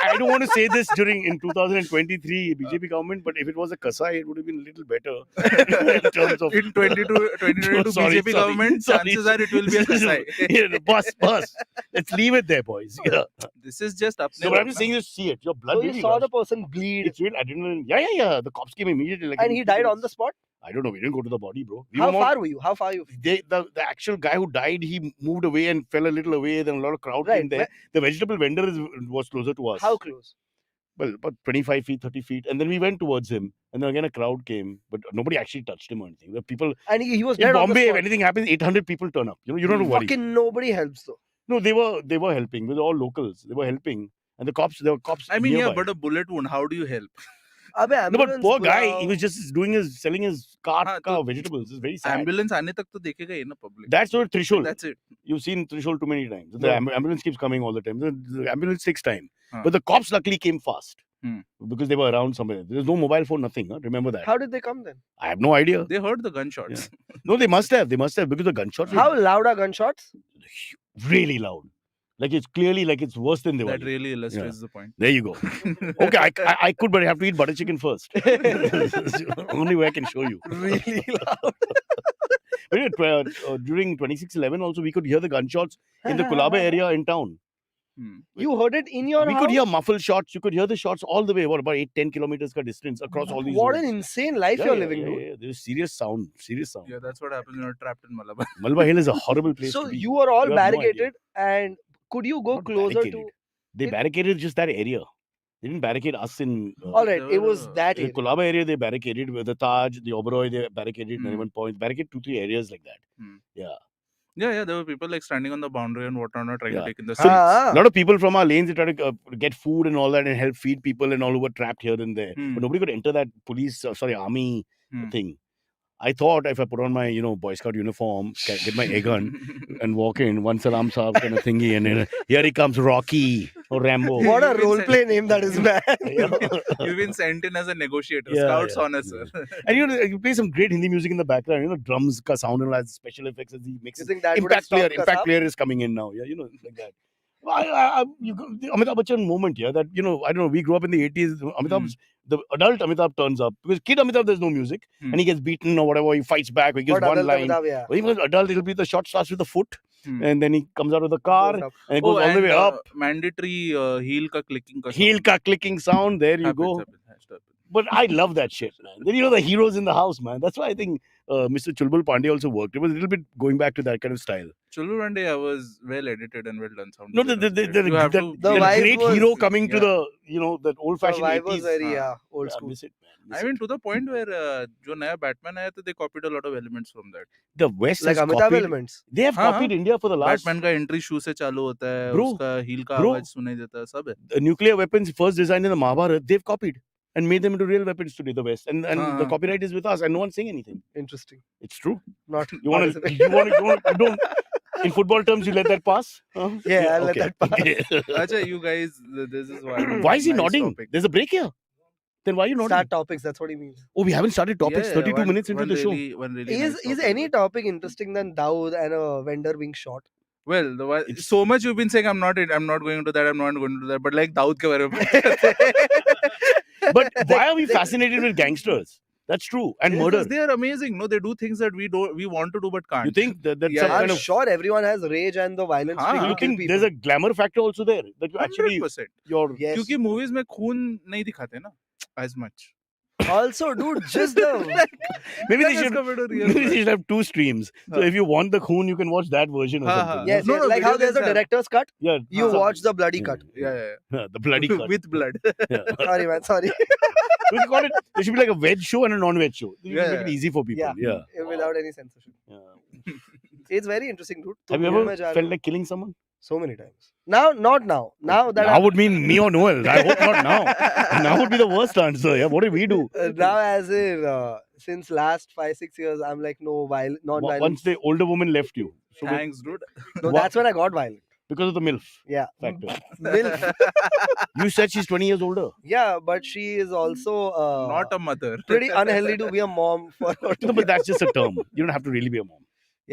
I don't want to say this in 2023 BJP government, but if it was a Kasai, it would have been a little better in terms of. In 2022 Sorry, BJP sorry, government, sorry. chances are it will be a Kasai. Yeah, bus. Let's leave it there, boys. Yeah. This is just up So, but I'm just saying, you see it. Your blood So you really saw the rushed. person bleed, It's real adrenaline. Yeah. The cops came immediately. Like, and he died on the spot. I don't know. We didn't go to the body, bro. We How were more- far were you? How far you? The actual guy who died, he moved away and fell a little away. Then a lot of crowd Right, came there. The vegetable vendor was closer to us. How close? Well, about 25 feet, 30 feet. And then we went towards him. And then again, a crowd came. But nobody actually touched him or anything. The people And he was in dead on the Bombay, if spot. anything happens, 800 people turn up. You don't have to worry. Fucking nobody helps though. No, they were helping. They were all locals. They were helping. And there were cops. I mean, nearby. yeah, but a bullet wound, how do you help? Abbe, No, but ambulance poor guy, bulao. he was just selling his हाँ, cart तो vegetables. It's very sad. Ambulance आने तक तो देखेगा ही ना public. That's your threshold. That's it. You've seen threshold too many times. The Yeah. ambulance keeps coming all the time. The ambulance takes time. Huh. But the cops luckily came fast. Hmm. Because they were around somewhere. There's no mobile phone, nothing. Huh? Remember that. How did they come then? I have no idea. They heard the gunshots. No, they must have. Because the gunshots How were loud are gunshots? really loud. Like it's clearly like it's worse than That Diwali. really illustrates the point. There you go. Okay, I could, but I have to eat butter chicken first. Only way I can show you. Really loud. But yeah, during 26/11 also, we could hear the gunshots in the Kulaba area in town. You heard it in your We house? could hear muffled shots. You could hear the shots all the way, about 8-10 kilometers ka distance across all these What roads. an insane life you're living, dude. Yeah. There's serious sound. Yeah, that's what happens when you're trapped in Malabar. Malba Hill is a horrible place So to be. you were all You have no barricaded, and could you go Not closer barricaded. to? They barricaded just that area. They didn't barricade us in... All right, it was No. that the area. Kulaba area, they barricaded. With the Taj, the Oberoi, they barricaded. Hmm. Nariman Point. Barricaded 2-3 areas like that. Hmm. Yeah. Yeah, there were people like standing on the boundary and whatnot, trying Yeah. to take in the So, streets. a lot of people from our lanes, they try to get food and all that and help feed people and all who were trapped here and there. Hmm. But nobody could enter that army Hmm. thing. I thought if I put on my, Boy Scout uniform, get my air gun and walk in, one salam saab kind of thingy, and then here he comes, Rocky or Rambo. What a You've been role sent- play name that is, man. You've been sent in as a negotiator. Yeah, Scouts yeah, honor, sir. And you play some great Hindi music in the background, drums ka sound and all that special effects as he You mixes. think that would have stopped Impact Kasab? player is coming in now, like that. The Amitabh Bachchan moment, that I don't know, we grew up in the 80s. The adult Amitabh turns up because kid Amitabh there's no music and he gets beaten or whatever, he fights back, or he gives But one adult line. Amitabh, yeah. When he was adult, it'll be the shot starts with the foot and then he comes out of the car Goes up. and it goes all the way up. Mandatory heel ka clicking ka Heel sound. ka clicking sound, there you Happens, go. happens. But I love that shit, man. Then the heroes in the house, man. That's why I think Mr. Chulbul Pandey also worked. It was a little bit going back to that kind of style. Chulu one day I was well edited and well done sound. No, design was the great. You have to The the vibe great was- hero coming to yeah. the that old The fashioned vibe was 80s. very old Yeah, school. miss it, man. Miss I it. mean, to the point where जो नया Batman आया तो they copied a lot of elements from that. The West Like has Amitabh copied. elements. They have हाँ, copied India for the last. Batman का entry shoe से चालू होता है, Bro, उसका heel का bro. आवाज सुनाई देता है, सब है. The nuclear weapons first designed in the Mahabharata, they've copied and made them into real weapons today, the West. And the copyright is with us and no one's saying anything. Interesting. It's true. Not You want participate. you don't. In football terms, you let that pass? Huh? Yeah, I'll let okay. that pass. अच्छा, you guys, this is one. Why is he nice nodding? topic. There's a break here. Then why are you nodding? Start topics, that's what he means. Oh, we haven't started topics. Yeah, 32 one- minutes into one the show. really- one really Is nice is topic. any topic interesting than Dawood and a vendor being shot? Well, It's- so much you've been saying I'm not going into that, I'm not going into that, but like Dawood के बारे में बात करते But why are we fascinated with gangsters? That's true. And हैं. murder. Because they are amazing. No, they do things that we want to do but can't. You think that's Yeah, some yeah. kind I'm of. sure everyone has rage and the violence हाँ, to You kill think people. there's a glamour factor also there? That you actually. 100%. You're. Yes. क्योंकि movies में खून नहीं दिखाते ना as much. Also, dude, just the Maybe they That is should. compared to real Maybe they life. should have two streams. So Huh. if you want the Khoon, you can watch that version or Ha, something. ha. yes, No, yes, no, like how video there's a games have- director's cut. Yeah. You something. watch the bloody Yeah. cut. Yeah. The bloody cut. With blood. Yeah. Sorry, man. Sorry. We call it. There should be like a veg show and a non-veg show. You Yeah, make it yeah. easy for people. Yeah. Yeah. Without any censorship. Yeah. It's very interesting, dude. Have you तुम ever घूमने जा रहे felt हो? like killing someone? So many times. Now, not now. Now that Now would mean me or Noel. I hope not now. Now would be the worst answer. Yeah. What did we do? now as in since last 5-6 years, I'm like no non-violence. Once the older woman left you. So Thanks, dude. No, that's when I got violent. because of the MILF Yeah. factor. MILF. You said she's 20 years older. Yeah, but she is also Not a mother. pretty unhealthy to be a mom for her to No, be- but that's just a term. You don't have to really be a mom.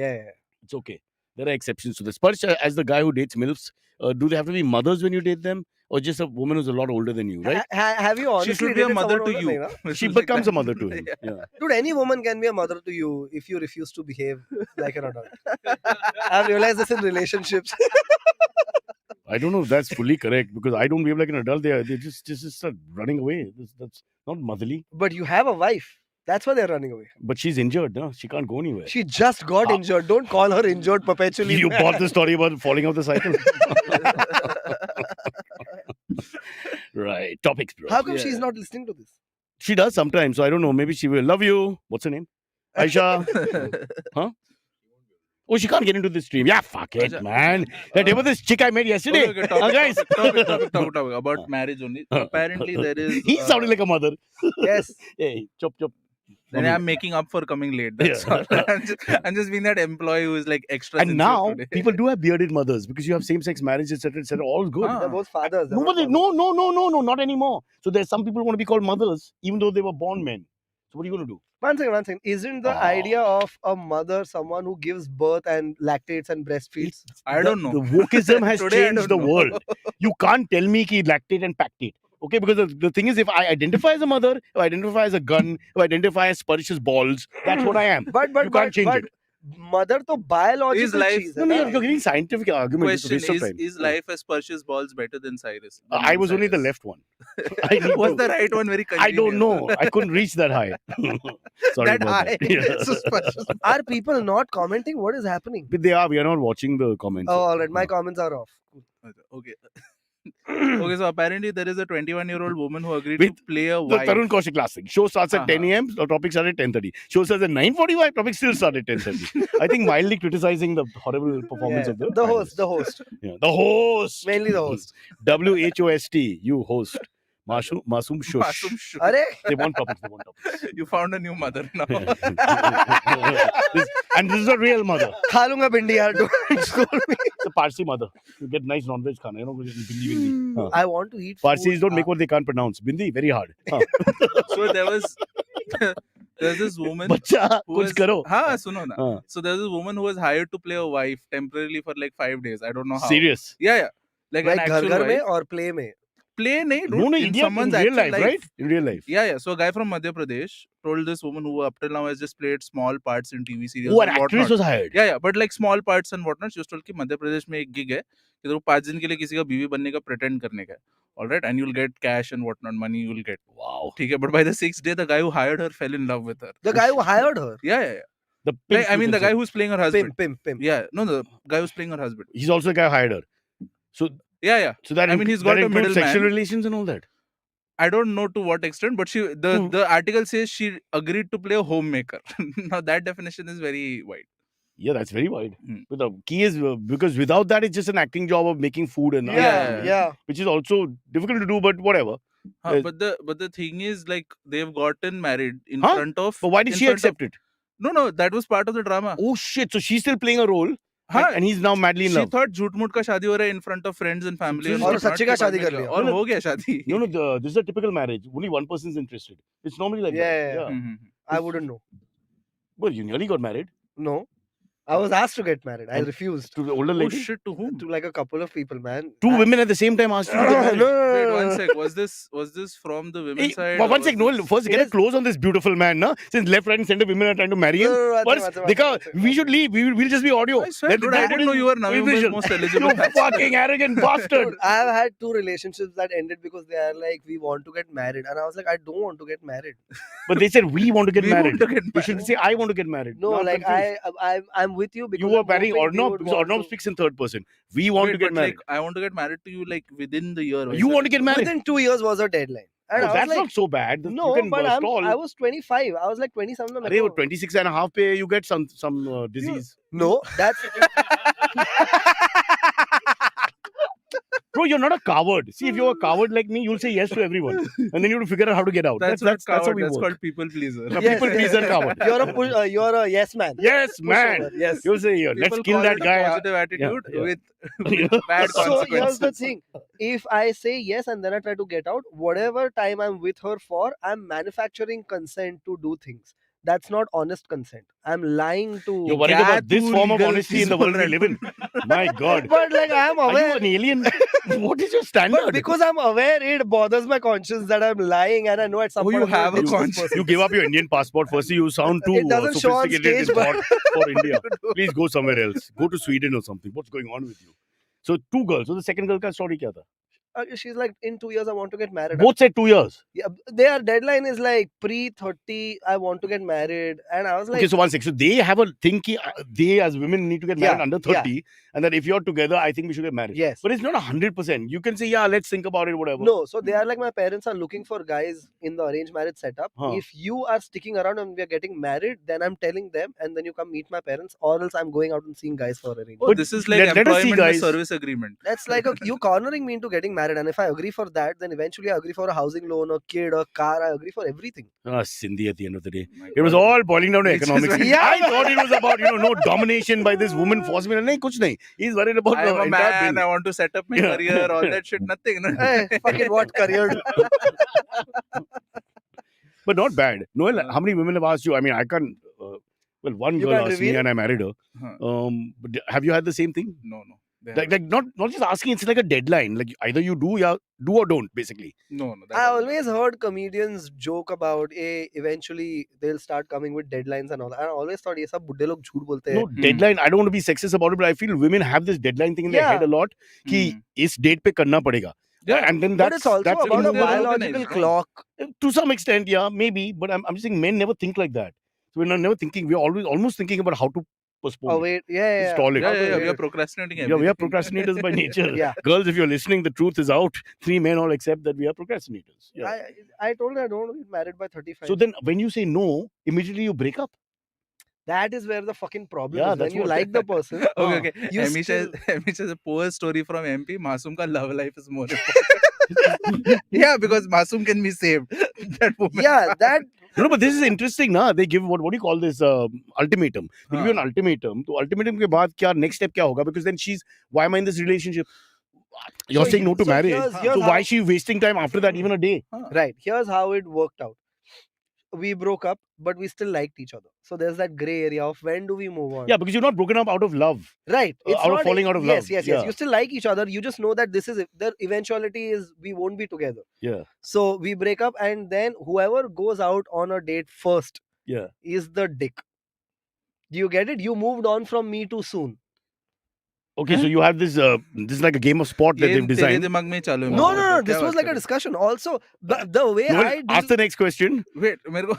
yeah. It's okay. There are exceptions to this. But as the guy who dates MILFs, do they have to be mothers when you date them? Or just a woman who's a lot older than you, right? Have you honestly She should be a dated mother someone to older? you. Nahin, na? She Like becomes that. a mother to him. Yeah. Dude, any woman can be a mother to you if you refuse to behave like an adult. I've realized this in relationships. I don't know if that's fully correct because I don't behave like an adult. They just start running away. That's not motherly. But you have a wife. That's why they're running away. But she's injured. No? She can't go anywhere. She just got injured. Don't call her injured perpetually. You bought the story about falling off the cycle. Right. Topics, bro. How come Yeah. she's not listening to this? She does sometimes. So I don't know. Maybe she will. Love you. What's her name? Aisha. Huh? Oh, she can't get into the stream. Yeah, fuck it, Acha. man. That was this chick I met yesterday. Okay, Guys. topic about marriage only. Apparently there is. He sounded like a mother. Yes. Hey, chop. Then I'm making up for coming late. That's Yeah. all. I'm just being that employee who is like extra. And sincere now today. people do have bearded mothers because you have same-sex marriage, etc., etc. All good. Ah. They're both fathers. they're No, not but mothers. no, not anymore. So there's some people who want to be called mothers, even though they were born men. So what are you going to do? One second. Isn't the Ah. idea of a mother someone who gives birth and lactates and breastfeeds? I don't know. The wokeism has Today I changed don't the know. world. You can't tell me ki lactate and pactate. Okay, because the thing is, if I identify as a mother, if I identify as a gun, if I identify as Sparish's balls, that's what I am. But You can't change it. mother to biological Is life- cheese. No, no, you're getting scientific arguments. It's a Question waste of time. is life as Sparsh's balls better than Cyrus? I was only the left one. I need Was to- the right one very I don't convenient? know. I couldn't reach that high. Sorry That about high. that. Yeah. So Sparsh's Are people not commenting? What is happening? But they are. We are not watching the comments. Oh, all right. My comments are off. Okay. Okay, so apparently there is a 21-year-old woman who agreed With to play a The wife. Tarun Kaushik classic. Show starts at 10 Uh-huh. a.m. The topic starts at 10:30. Show starts at 9:45. Topic still starts at 10:30. I think mildly criticizing the horrible performance Yeah, of the the host, panelists. the host, Yeah, the host. mainly the host. WHOST. You host. Masoom Masoom Shush. Shush. Are They want topics. They want topics. You found a new mother now. And this is a real mother. खा लूंगा भिंडी यार, don't scold me. It's a Parsi mother. You get nice non-veg khana. You know, bindi. Huh. I want to eat Parsis food. don't make what they can't pronounce. Bindi, very hard. Huh. So there's this woman Bachcha, who kuch was karo. suno na. Huh. So there's this woman who was hired to play a wife temporarily for like 5 days. I don't know how. Serious. Yeah. Like an Like घर actual घर में wife. और play में. Play nahi, No, dude, idiot, in someone's real actual life, right? In real life. Yeah. So a guy from Madhya Pradesh told this woman who up till now has just played small parts in TV serials Oh, an and actress whatnot. was hired. Yeah, but like small parts and whatnot. She was told कि मध्य प्रदेश में एक gig है कि तो 5 दिन के लिए किसी का बीवी बनने का pretend करने का है. All right, and you'll get cash and whatnot, money you'll get. Wow. ठीक है, but by the 6th day, the guy who hired her fell in love with her. The guy who hired her. Yeah. The Like, pimp, I you mean, can the say. guy who's playing her husband. Pimp. Yeah, no, the guy who's playing her husband. He's also the guy who hired her. So, Yeah. so that I mean, he's got that a includes middleman. sexual relations and all that. I don't know to what extent, but the article says she agreed to play a homemaker. Now that definition is very wide. Yeah, that's very wide. Hmm. But the key is because without that, it's just an acting job of making food and Yeah. which is also difficult to do. But whatever. Yes. But the thing is, like, they've gotten married in Huh? front of. But why did in she front of- accept it? No, that was part of the drama. Oh shit! So she's still playing a role, हाँ, and he's now madly in she love. thought झूठ मूठ का शादी हो रहा है in front of friends and family. and और whatnot सच्ची के का बाद शादी में कर क्या- लिया। और No, हो गया शादी. No, this is a typical marriage. Only one person is interested. It's normally like Yeah. that. Mhm. I wouldn't know. Well, you nearly got married No. I was asked to get married. I And- refused. to the older Oh lady. shit! To whom? To like a couple of people, man. Two women at the same time asked you to get married. Wait, one sec. Was this from the women's Hey, side? one or sec, was Noel. this- First, get a close on this beautiful man, na? Since left, right, and center women are trying to marry him. First, Dekha, we should leave. We'll just be audio. I swear, dude, I didn't know you were Navi Mumbai's vision. most eligible You bachelor. fucking arrogant bastard. Dude, I've had two relationships that ended because they are like, we want to get married. And I was like, I don't want to get married. But they said we want to get We married. want to get You should married. say I want to get married. No, Now I'm like confused. I'm with you because You were I'm marrying hoping they Arnab would because want Arnab to- speaks in third person. We want Wait, to get but, married. Like, I want to get married to you like within the year. You want to get married? Within 2 years was a deadline. And Oh, I was that's like, not so bad. no, you can but stall. I was 25. I was like 27. I'm like, Arey, oh. 26 and a half pe you get some disease. No, that's Bro, you're not a coward. See, if you're a coward like me, you'll say yes to everyone. And then you have to figure out how to get out. That's That's not how coward. we That's work. called people pleaser. A Yes. people pleaser coward. you're a yes man. Yes, man. Pushover, yes. You'll say, let's People kill call that it a guy. Positive attitude yeah. with bad So consequences. here's the thing: if I say yes and then I try to get out, whatever time I'm with her for, I'm manufacturing consent to do things. That's not honest consent. I'm lying to. You're worried Yeah, about this too form of legal, honesty in the she's world we alright. live in. My God. But like I'm Are you aware. an alien? What is your standard? But because I'm aware, it bothers my conscience that I'm lying, and I know at some Oh, point you I'm gonna have a ditch this conscience. person. You give up your Indian passport. Firstly, you sound too It doesn't show on sophisticated stage, in thought for India. Please go somewhere else. Go to Sweden or something. What's going on with you? So two girls. So the second girl ka story kya tha? She's like, in 2 years I want to get married. Both said 2 years. Yeah, their deadline is like pre-30. I want to get married, and I was like, Okay, so one sec. So they have a thing ki, they as women need to get married Yeah, under 30, and that if you're together, I think we should get married. yes. But it's not 100%. You can say, yeah, let's think about it, whatever. No, so they are like, my parents are looking for guys in the arranged marriage setup. Huh. If you are sticking around and we are getting married, then I'm telling them, and then you come meet my parents, or else I'm going out and seeing guys for arranged. Oh, But this is like let us see, employment guys. with service agreement. That's like you cornering me into getting married, and if I agree for that, then eventually I agree for a housing loan, a kid, a car. I agree for everything. Sindhi at the end of the day. My It was God. all boiling down to Which is economics. very- Yeah. I thought it was about, no domination by this woman forcing me. Nahin, kuch nahi. He's worried about I the am a entire man. bill. I want to set up my Yeah. career. All that shit. Nothing. No? Hey, fucking what career? But not bad. Noel, how many women have asked you? I mean, I can't. Well, one You girl can't asked me reveal? and I married her. Huh. But have you had the same thing? No. They Like haven't. not just asking, it's like a deadline. Like either you do or don't, basically. No. that I hasn't. always heard comedians joke about, eventually they'll start coming with deadlines and all. And I always thought, ये सब बुड्ढे लोग झूठ बोलते हैं. No, deadline. I don't want to be sexist about it, but I feel women have this deadline thing in their Yeah. head a lot. Ki Hmm. is date pe karna padega. Yeah. And then But that's it's also that's about a they're biological organized, clock. to some extent, yeah, maybe. But I'm just saying men never think like that. So we're never thinking. We're always almost thinking about how to postpone it. wait, yeah. Stall it. Yeah, How to yeah, yeah. We wait. are procrastinating Yeah, we are everything. procrastinators by nature. Yeah. Girls, if you're listening, the truth is out. 3 men all accept that we are procrastinators. Yeah. I told her I don't want to get married by 35. So then when you say no, immediately you break up. that is where the fucking problem Yeah, is. When that's you what- like the person, Okay, Huh. okay. You Amisha, still- Amisha is a poor story from MP. Masoom ka love life is more important. Yeah, because Masoom can be saved. That moment. yeah, that No, but this is interesting, na? They give what do you call this ultimatum? They give you an हाँ. ultimatum. So ultimatum के बाद क्या next step क्या होगा? Because then she's why am I in this relationship? You're So saying no to so marriage. here's So how- why is she wasting time after that even a day? right. Here's how it worked out. We broke up, but we still liked each other. So there's that gray area of when do we move on? Yeah, because you're not broken up out of love. Right. It's out of not falling out of yes, love. Yes. Yeah. You still like each other. You just know that this is the eventuality is we won't be together. Yeah. So we break up, and then whoever goes out on a date first Yeah. is the dick. Do you get it? You moved on from me too soon. Okay, so you have this. This is like a game of sport that ये they've तेरे designed. दिमाग में चालू है No, मतलब, no, no. क्या This was बात like कर a रहे discussion. Also, the way Noel, I deal, ask the next question. हो? Wait, मेरे को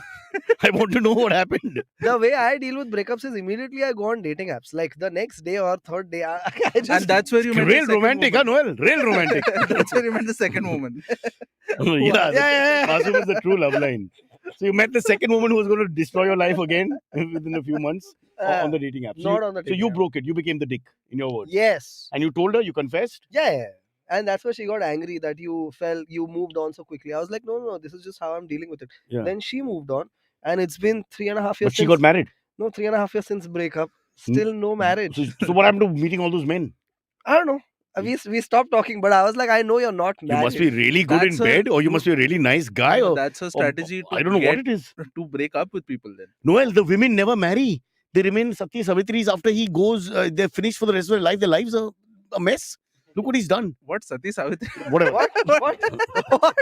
I want to know what happened. the way I deal with breakups is immediately I go on dating apps. Like the next day or third day, I just and that's where you met the Real second romantic, huh, woman. Noel? Real romantic. That's where you met the second woman. yeah, yeah. Masoom is the true love line. So you met the second woman who was going to destroy your life again within a few months on the dating app. So not you, on the so dating you app. broke it. You became the dick, in your words. Yes. And you told her, you confessed. Yeah. And that's why she got angry that you moved on so quickly. I was like, no, this is just how I'm dealing with it. Yeah. Then she moved on, and it's been 3.5 years. But she got married. No, 3.5 years since breakup. Still no marriage. So what happened to meeting all those men? I don't know. We stopped talking, but I was like, I know you're not married. You must be really good That's in bed, or you dude, must be a really nice guy, or that's a strategy to I don't know get what it is. to break up with people then. Noel, the women never marry. They remain Sati Savitris after he goes. They're finished for the rest of their life. Their lives are a mess. Look what he's done. What Sati Savitri? Whatever. What? What?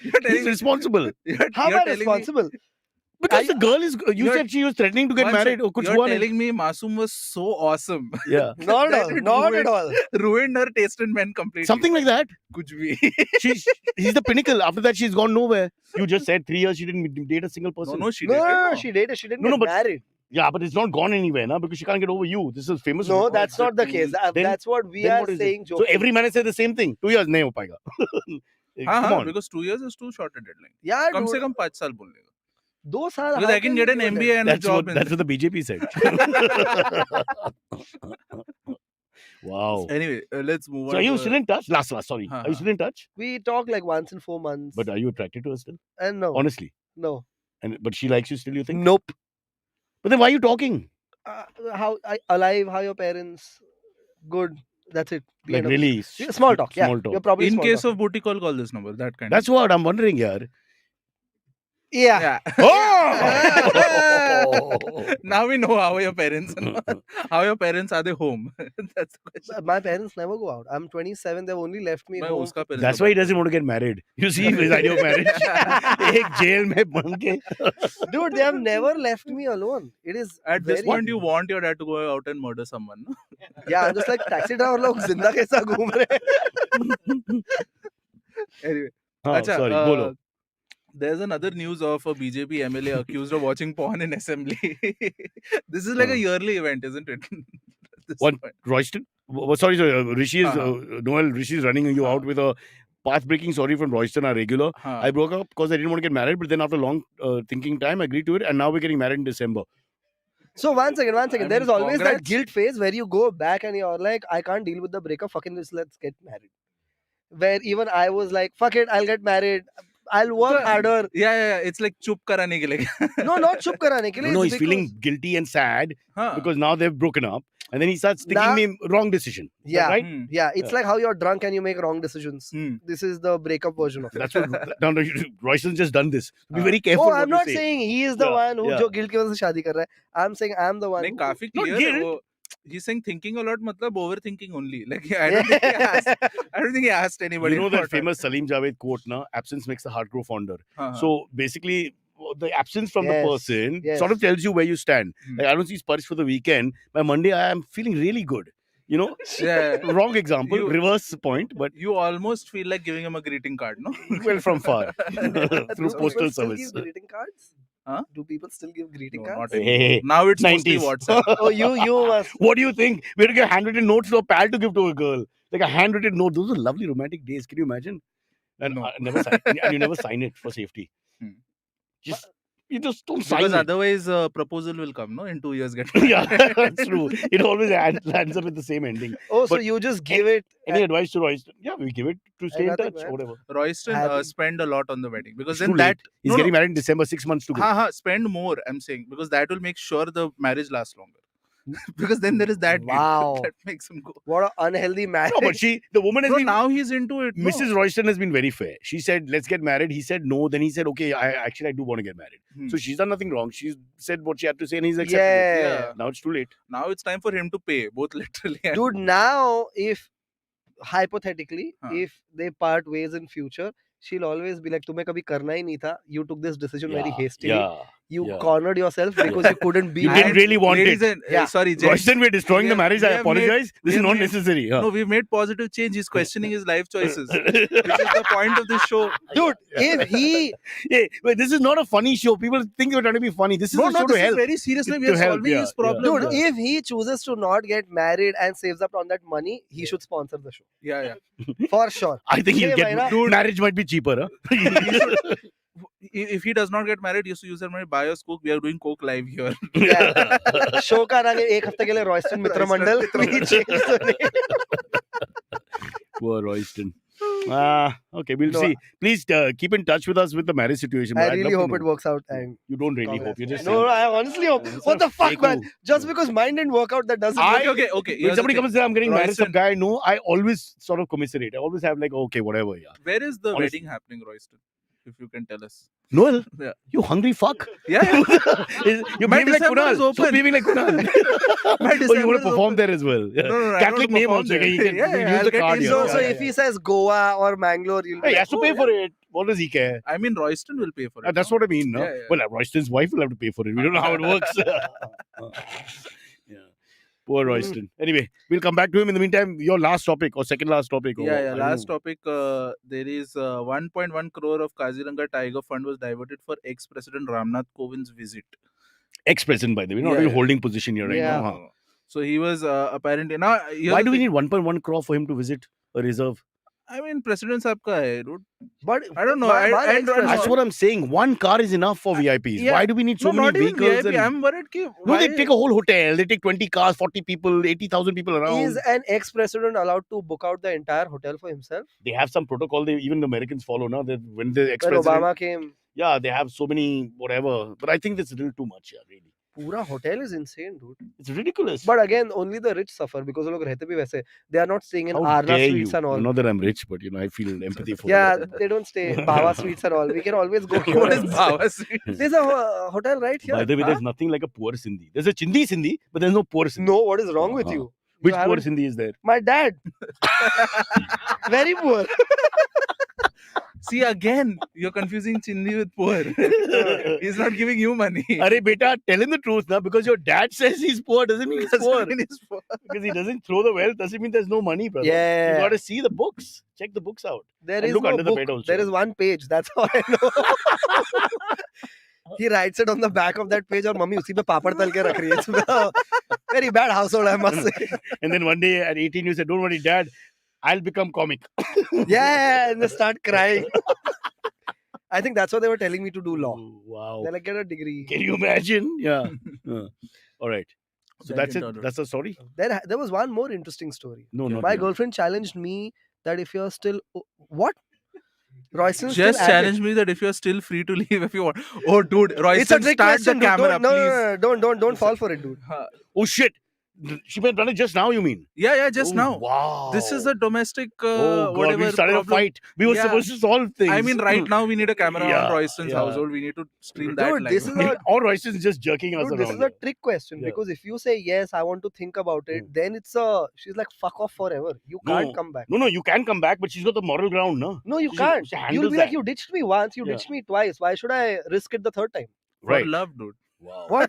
You're He's telling me, responsible. How you're am I telling me responsible? Because the girl is. You you're- said she was threatening to get one married. sec, Or kuch you're hua nahi. telling me Masoom was so awesome. Yeah. Not at That all. it Not ruined- at all. Ruined her taste in men completely. Something like that. Kuch bhi. He's the pinnacle. After that, she's gone nowhere. You just said 3 years she didn't date a single No, person. no, she No, did. no, she dated. She didn't No, no, get but- married. Yeah, but it's not gone anywhere, na, because she can't get over you. This is famous. No, Oh, that's the not the two- case. then- That's what we then are what is it? saying. So Joking. every man has said the same thing. 2 years nahi ho payega. हाँ, Come हाँ, on. because 2 years is too short a deadline. yeah, कम से dude, कम 5 साल बोलने का. 2 साल. Because how I can can get you an do that? MBA and a That's job. what the BJP said. Wow. Anyway, let's move on. So are you to- still in touch? Last, sorry. Huh, Are you huh. still in touch? We talk like once in 4 months. But are you attracted to her still? And no, Honestly. no, But she likes you still, you think? nope. But then why are you talking? Alive? How your parents? Good. That's it. The Like end of really it. Small talk. Yeah, Small talk. you're probably In small case talk. of booty call this number. That kind That's of. what I'm wondering here. Yeah. Yeah. Oh! Now we know how your parents how your parents are they home. That's the question. My parents never go out. I'm 27. They've only left me मैं home. उसका parents That's का why he बात doesn't want to get married. You see his idea of marriage. एक jail में बंद के. Dude, they have never left me alone. It is At this very- point, you want your dad to go out and murder someone. No? Yeah, I'm just like taxi driver लोग जिंदा कैसा घूम रहे हैं? Anyway, हाँ, Acha, sorry, बोलो. there's another news of a BJP MLA accused of watching porn in assembly. This is like a yearly event, isn't it? At this What? point. Royston? Sorry, Rishi is Noel. Rishi is running you out with a path-breaking sorry from Royston, our regular. Huh. I broke up because I didn't want to get married, but then after long thinking time, I agreed to it, and now we're getting married in December. So one second. I There mean, is always that congrats. guilt phase where you go back and you're like, I can't deal with the breakup. Fucking this, let's get married. Where even I was like, fuck it, I'll get married. I'll work So- harder. Yeah. It's like chup karane ke liye. No, not chup karane ke liye. No, it's he's feeling because- guilty and sad Huh. because now they've broken up, and then he starts thinking Now- me wrong decision. Is that Yeah. right? Hmm. Yeah, it's like how you're drunk and you make wrong decisions. Hmm. This is the breakup version of it. That's what no, Royston's just done this. Be very careful. Oh, what I'm you not say. saying he is the Yeah, one who yeah. जो guilt की वजह से शादी कर रहा है. I'm saying I'm the one. नहीं who- काफी Not clear है guilt. वो. He's saying thinking a lot मतलब overthinking only. Like I don't think he asked. I don't think he asked anybody. You know that about famous Salim Javed quote, na? Absence makes the heart grow fonder. Huh. So basically, the absence from Yes, the person yes. sort of tells you where you stand. Hmm. Like I don't see Spurs for the weekend. By Monday, I am feeling really good. You know, yeah. wrong example, You- reverse point, but You almost feel like giving him a greeting card, no? well from far Do through people postal still service. give greeting cards? Do people still give greeting No, cards? not anymore. Hey, Now it's mostly 90s. WhatsApp. Oh, you must. What do you think? We're to get handwritten notes to a pal to give to a girl. Like a handwritten note. Those are lovely romantic days. Can you imagine? And No. never sign, and you never sign it for safety. Hmm. Just you just don't sign Because it. otherwise, proposal will come, no? In 2 years, get Yeah, married. that's true. It always lands up with the same ending. Oh, so But you just give it. Any advice to Royston? Yeah, we give it to stay in nothing, touch man. or whatever. Royston Happy. spend a lot on the wedding because It's then too that late. He's getting married in December, 6 months to go. spend more. I'm saying because that will make sure the marriage lasts longer. Because then there is that guilt Wow. that makes him go. What an unhealthy marriage. No, but the woman has Bro, been. now he's into it. no? Mrs. Royston has been very fair. She said, "Let's get married." He said no. Then he said, "Okay, I do want to get married." Hmm. So she's done nothing wrong. She said what she had to say, and he's accepted it. Yeah. Now it's too late. Now it's time for him to pay, both literally. And Dude, now if hypothetically, Huh. if they part ways in future, she'll always be like, तुम्हें कभी करना ही नहीं था. You took this decision very hastily. Yeah. You yeah. cornered yourself because you couldn't be You with didn't And really want ladies it. and Yeah. sorry, gents. Royston, we're destroying we the have- marriage. we I have made- apologize. This we is have not made- necessary. Yeah. No, we've made positive change. He's questioning his life choices, which is the point of this show. Dude, if he Hey, wait, this is not a funny show. People think we're trying to be funny. This is a show this to help. is very serious. We To are help, solving yeah, his yeah. problem. dude, no? if he chooses to not get married and saves up on that money, he should sponsor the show. Yeah. For sure. I think he'll Hey, get Vaina. dude, marriage might be cheaper. Huh? If he does not get married, he used to use that money buy us coke. We are doing coke live here. Yeah. Show का नाम एक हफ्ते के लिए Royston Mitra Royston Mandal. Mitra We changed the name. Poor Royston. Okay, we'll No, see. Please keep in touch with us with the marriage situation. I I'd really love to hope know. it works out. And You don't really hope. You're just no, saying. I honestly hope. It's What a the fuck, fake man? move. Just because mine didn't work out, that doesn't. I- work. Okay. When here's the somebody thing. comes and says, I'm getting married to some Royston. guy, no, I always sort of commiserate. I always have like, okay, whatever, yeah. Where is the Honestly. wedding happening, Royston? If you can tell us. Noel, Yeah. you hungry fuck? Yeah. You're My behaving like December Kunal. is open. Stop behaving like Kunal. My Oh, you December want is to perform open. there as well? Yeah. No, I Catholic don't name perform also. there. You can Yeah, use I'll the get card in. here. So, Yeah, so yeah, if he says Goa or Mangalore, you'll be Hey, he like, has to pay for it. What does he care? I mean, Royston will pay for it. That's no? what I mean, no? Yeah, yeah. Well, Royston's wife will have to pay for it. We don't know how it works. Yeah. Poor Royston. Anyway, we'll come back to him. In the meantime, your last topic or second last topic. Or I Yeah. don't Last know. topic. There is 1.1 crore of Kaziranga Tiger Fund was diverted for ex-president Ramnath Kovind's visit. Ex-president, by the way. Not Yeah, really yeah. holding position here right Yeah. now. Huh? So he was apparently now. here's Why the do we thing. need 1.1 crore for him to visit a reserve? I mean, president साहब का है, dude. but I don't know. Why- I why don't ex-president? know. That's what I'm saying. One car is enough for VIPs. Yeah. Why do we need so No, many not even vehicles? VIP. And... I'm worried कि No, why- they take a whole hotel. They take 20 cars, 40 people, 80,000 people around. is an ex-president allowed to book out the entire hotel for himself? They have some protocol. Even the Americans follow now. That when the When ex-president, Obama came, yeah, they have so many whatever. But I think that's a little too much. Yeah, really, पूरा hotel is insane, dude. it's ridiculous. But again, only the rich suffer because वो लोग रहते भी वैसे. They are not staying in How Arla dare suites you? and all. Not that I'm rich, but I feel empathy for Yeah, them. they don't stay Bawa suites and all. We can always go here. What is Bhawa Street? There's a hotel right here. By the way, there's nothing like a poor Sindhi. There's a Chindi Sindhi, but there's no poor Sindhi. No, what is wrong with Uh-huh. you? Which You poor haven't- Sindhi is there? My dad. Very poor. See, again, you're confusing Chindi with poor. He's not giving you money. Arey beta, tell him the truth now. Because your dad says he's poor doesn't mean he's Doesn't poor. mean he's poor. Because he doesn't throw the wealth doesn't mean there's no money, brother. Yeah. You got to see the books. Check the books out. There And is look no under the book. bed also. There is one page. That's all I know. He writes it on the back of that page और mummy उसी पे पापड़ तल के रख रही है. It's very bad household, I must say. And then one day at 18, you said, "Don't worry, Dad, I'll become comic." Yeah, and they start crying. I think that's what they were telling me to do law. Oh, wow. They're like, get a degree. Can you imagine? Yeah. All right. So that's Second it. order. That's the story. There was one more interesting story. No, not My really. girlfriend challenged me that if you're still what? Royston still Just at it. challenge me that if you're still free to leave if you want. Oh, dude, It's a Royston, trick start question, the dude. camera, Don't please. fall for it, dude. Oh shit! She may have done it just now. You mean? Yeah, just Oh, now. Wow. This is a domestic Oh god, whatever we started problem. a fight. We were Yeah. supposed to solve things. I mean, right now we need a camera Yeah, on Royston's yeah. household. We need to stream that Dude, live. this is a Or Royston's just jerking us Dude, this around. is a trick question Yeah. because if you say yes, I want to think about it, then it's a she's like fuck off forever. You No. can't come back. No, you can come back, but she's got the moral ground, no? No, you She- can't. she You'll handles be like, that. you ditched me once, you Yeah. ditched me twice. Why should I risk it the third time? For Right. love, dude. Wow. What?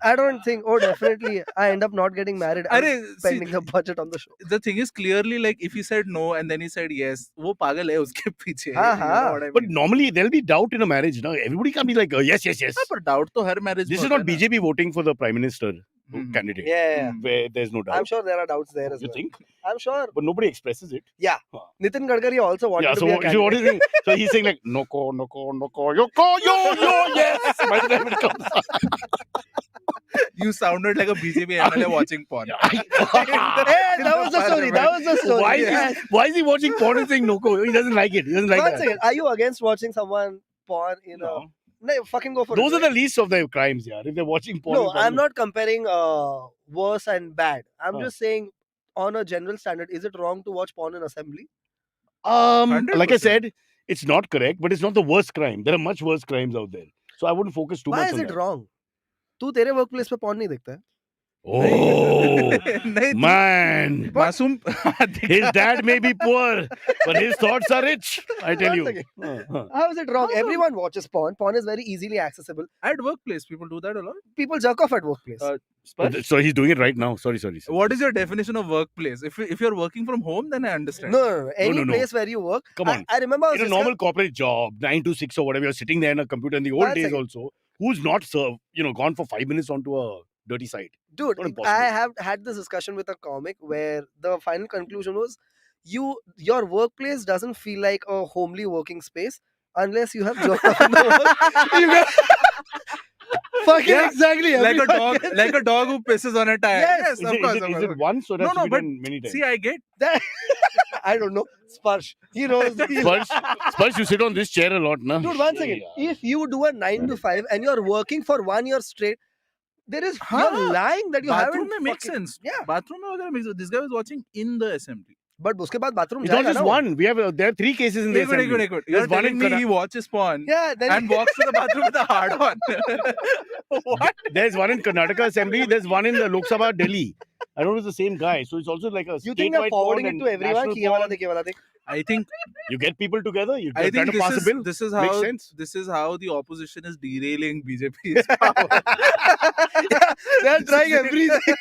I don't think. Oh, definitely. I end up not getting married. I'm Arey, see, spending the budget on the show. the thing is clearly like if he said no and then he said yes, वो पागल है उसके पीछे. हाँ, You know हाँ. what I But mean? normally there'll be doubt in a marriage. Now everybody can't be like, yes, yes, yes. हाँ, पर doubt तो हर marriage This में is होता not है ना. BJP voting for the prime minister candidate, Yeah. where there's no doubt. I'm sure there are doubts there as You well. think? I'm sure. But nobody expresses it. Yeah. Huh. Nitin Gadkari also wanted Yeah. to So be a what, candidate. what is he? So he's saying like, no call, no call, no call, yo, yes. By the time it comes. You sounded like a BJP MLA watching porn. Hey, that was the story. That was the story. Why Yes. why is he watching porn and saying no call? He doesn't like it. He doesn't like One that. second. Are you against watching someone porn in a? No. No, fucking go for Those it. are the least of the crimes, yeah. If they're watching porn. No, I'm not comparing worse and bad. I'm Huh. just saying, on a general standard, is it wrong to watch porn in assembly? Like I 100%. said, it's not correct, but it's not the worst crime. There are much worse crimes out there. So I wouldn't focus too Why much is on it that. wrong? तू तेरे work place पे porn नहीं देखता है? Oh, नहीं, man. मासूम His dad may be poor, but his thoughts are rich. I tell One you. second. How is it wrong? Everyone watches porn. Porn is very easily accessible. at workplace people do that a lot. People jerk off at workplace. Sparsh? So he's doing it right now. Sorry. What is your definition of workplace? If you're working from home, then I understand. No. Any no. place where you work. Come on. I remember I was In a normal corporate job, 9 to 6 or whatever, you're sitting there in a computer in the old One days second. also. Who's not gone for 5 minutes onto a dirty site? Dude, Not impossible. I have had this discussion with a comic where the final conclusion was your workplace doesn't feel like a homely working space unless you have jerked off in the work. You got- Fucking Yeah, exactly. like a everyone dog, gets like it. a dog who pisses on a tire. Yes. Is of it, course. is it, of is course. it once or No, has no, to be but done many times? See, I get. I don't know. Sparsh. He knows. Spurs, you sit on this chair a lot, na? Dude, one second. If you do a 9 to 5 and you're working for 1 year straight, there is हाँ, you're lying that you bathroom haven't में makes fucking- sense. Yeah. Bathroom में वगैरह makes sense. This guy was watching in the assembly. But उसके बाद bathroom It's not जाएगा just ना वो. one. We have there are 3 cases in the एक minute, assembly. You're There's one telling in me Karnataka. he watches porn Yeah, then and walks to the bathroom with a hard on. What? There's one in Karnataka Assembly. There's one in the Lok Sabha, Delhi. I don't know if it's the same guy. So it's also like a you think they're statewide forwarding porn it and to everyone? national कि ये वाला porn. देख, ये वाला देख. I think You get people together. You I try think to pass a bill. this is Makes how sense. this is how the opposition is derailing BJP's power. Yeah, they're trying everything.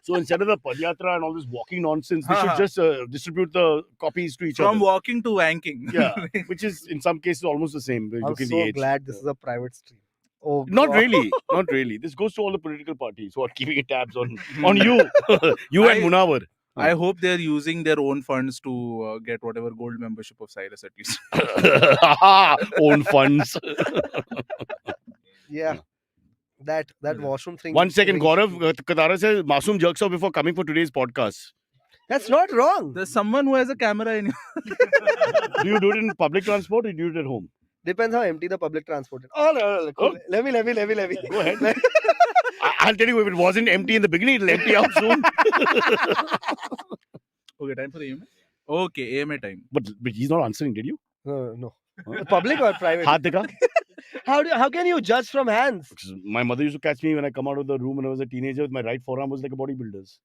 So instead of the Padyatra and all this walking nonsense, they should Uh-huh. just distribute the copies to each From other. walking to wanking. Yeah, which is in some cases almost the same. I'm Look at the so age. glad this is a private stream. Oh, Not God. really, not really. This goes to all the political parties who are keeping tabs on you, you and I- Munawar. I hope they're using their own funds to get whatever gold membership of Cyrus at least. Own funds. Yeah. That washroom thing. 1 second, rings Gaurav true. Katara says Masoom jerks off before coming for today's podcast. That's not wrong. There's someone who has a camera in you. Do you do it in public transport or do you do it at home? Depends how empty the public transport is. Oh, no. Cool. Oh. Let me. Go ahead. I'll tell you, if it wasn't empty in the beginning, it'll empty out soon. Okay, time for the AMA? Okay, AMA time. But he's not answering, did you? No. Public or private? Haath dekha? How can you judge from hands? Because my mother used to catch me when I come out of the room when I was a teenager. My right forearm was like a bodybuilder's.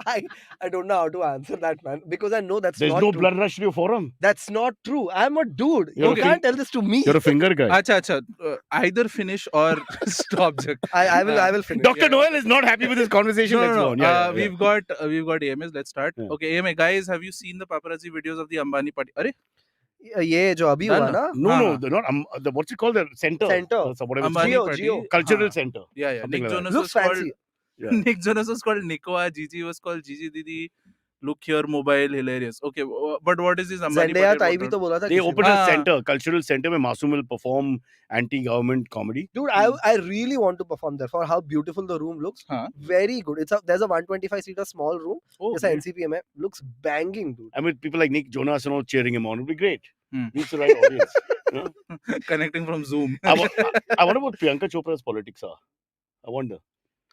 I don't know how to answer that, man, because I know that's There's not no true. blood rush to your forearm. That's not true. I'm a dude. You're You a can't tell this to me. You're a finger guy. Acha. Either finish or stop. Jack. I will finish. Dr. Yeah. Noel is not happy with this conversation. Let's go on. Yeah, yeah. We've got AMAs. Let's start. Yeah. Okay, AMA guys, have you seen the paparazzi videos of the Ambani party? Arey, ये जो अभी हुआ Done. ना No, they're not. What's it called? The center. Center. So whatever it's Ambani called. party. Geo. Cultural हाँ. center. Yeah. Something Nick like that. Jonas looks was called. fancy. Yeah. Nick Jonas was called Nikoa. Gigi was called Gigi Didi. Look here, mobile, hilarious. Okay, but what is this Ambani Zendaya party? ताई and भी whatnot? तो बोला था They किसी opened ने. a center, cultural center, where Masoom will perform anti-government comedy. Dude, I really want to perform there for how beautiful the room looks. Huh? Very good. There's a 125 seater small room. Oh, It's a great. NCP में. Looks banging, dude. I mean, people like Nick Jonas and all cheering him on. It would be great. Hmm. He's the right audience. You know? Connecting from Zoom. I wonder what Priyanka Chopra's politics are. I wonder.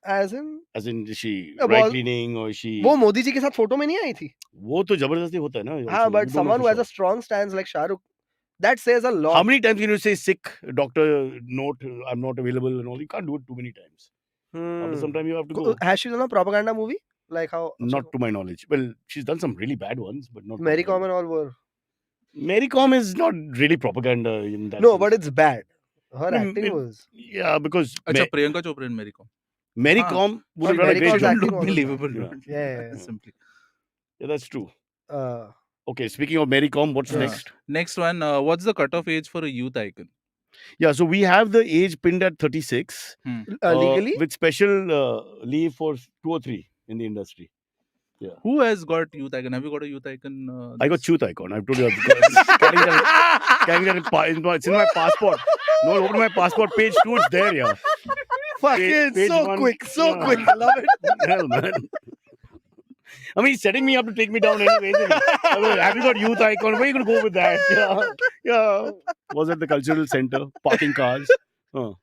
As in, As in, is she Yeah, right well, leaning or is she? वो मोदी जी के साथ photo में नहीं आई थी. वो तो जबरदस्ती होता है ना. हाँ, also. but You don't know someone for who has sure. a strong stance like Shah Rukh, that says a lot. How many times can you say sick doctor note? I'm not available and all. You can't do it too many times. After some time, you have to go. Has she done a propaganda movie? Like how? Not to my knowledge. Well, she's done some really bad ones, but not. Mary Kom and all were. Mary Com is not really propaganda in that No, sense. but it's bad. Her No, acting it- was. Yeah, because अच्छा Priyanka Chopra and Mary Kom. Mary Huh. Com would But have done a Mary great Com's She job. don't acting look wasn't believable. bad. Dude. Yeah. Simply. Yeah, that's true. Uh, Okay, speaking of Mary Com, what's Yes. next? Next one. What's the cutoff age for a youth icon? Yeah, so we have the age pinned at 36 legally? with special leave for 2 or 3 in the industry. Who has got youth icon? Have you got a youth icon? I got Truth Icon. I've told you. Carrying that it's in my passport. No, open my passport page 2. It's there, yeah. Fucking page so one, quick, so yeah. quick. Love it. Hell, man. I mean, he's setting me up to take me down anyways. Have you got Youth Icon? Where are you going to go with that? Yeah. Was at the cultural center, parking cars. Huh.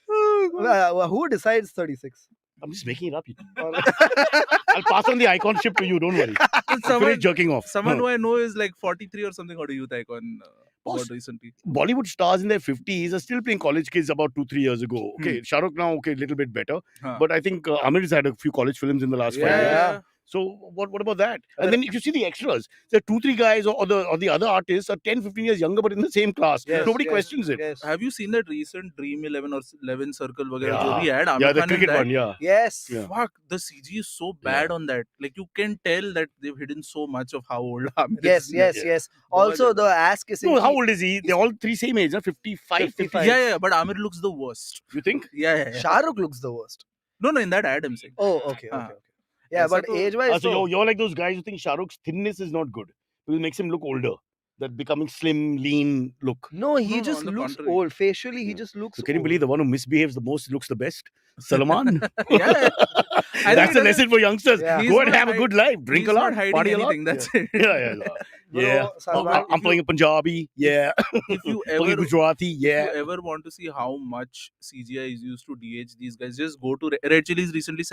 Who decides 36? I'm just making it up. I'll pass on the iconship to you. Don't worry. Finish Someone, jerking off. someone who I know is like 43 or something got a youth icon Boss. got recently. Bollywood stars in their 50s are still playing college kids about 2-3 years ago. Okay, Shah Rukh now, okay, a little bit better. Huh. But I think Amir has had a few college films in the last 5 years. Yeah. So what about that? And then if you see the extras, there are 2-3 guys or the other artists are 10-15 years younger but in the same class. Yes, Nobody yes, questions it. Yes. Have you seen that recent Dream 11 or 11 Circle वगैरह Yeah. जो भी had Amir Yeah, the Khan in cricket that? one, yeah. Yes. Yeah. Fuck, the CG is so bad on that. Like you can tell that they've hidden so much of how old Amir Yes, is. yes, Yeah. yes. Also, the ass kissing. No, how old is he? They're all 3 same age, huh? 55, 55. Yeah, but Amir looks the worst. You think? Yeah. Shah Rukh looks the worst. No, in that ad I'm saying. Oh, okay. हाँ. Yeah, ऐसा but तो- age-wise, So you're like those guys who think Shah Rukh's thinness is not good. Because it makes him look older. That becoming slim, lean look. no, he No, just on the looks contrary. old. Facially, he Yeah. just looks So can you old. believe the one who misbehaves the most looks the best? Salman. Yeah. I That's think a lesson for youngsters. Yeah. He's Go and not have a good life. Drink he's a lot. not hiding Party a lot. anything. That's it. Yeah. Bro, Yeah. Salman, I'm playing a Punjabi. Yeah. If you Playing ever Gujarati. If Yeah. you ever want to see how much CGI is used to DH these guys, just go to Red Chillies recently.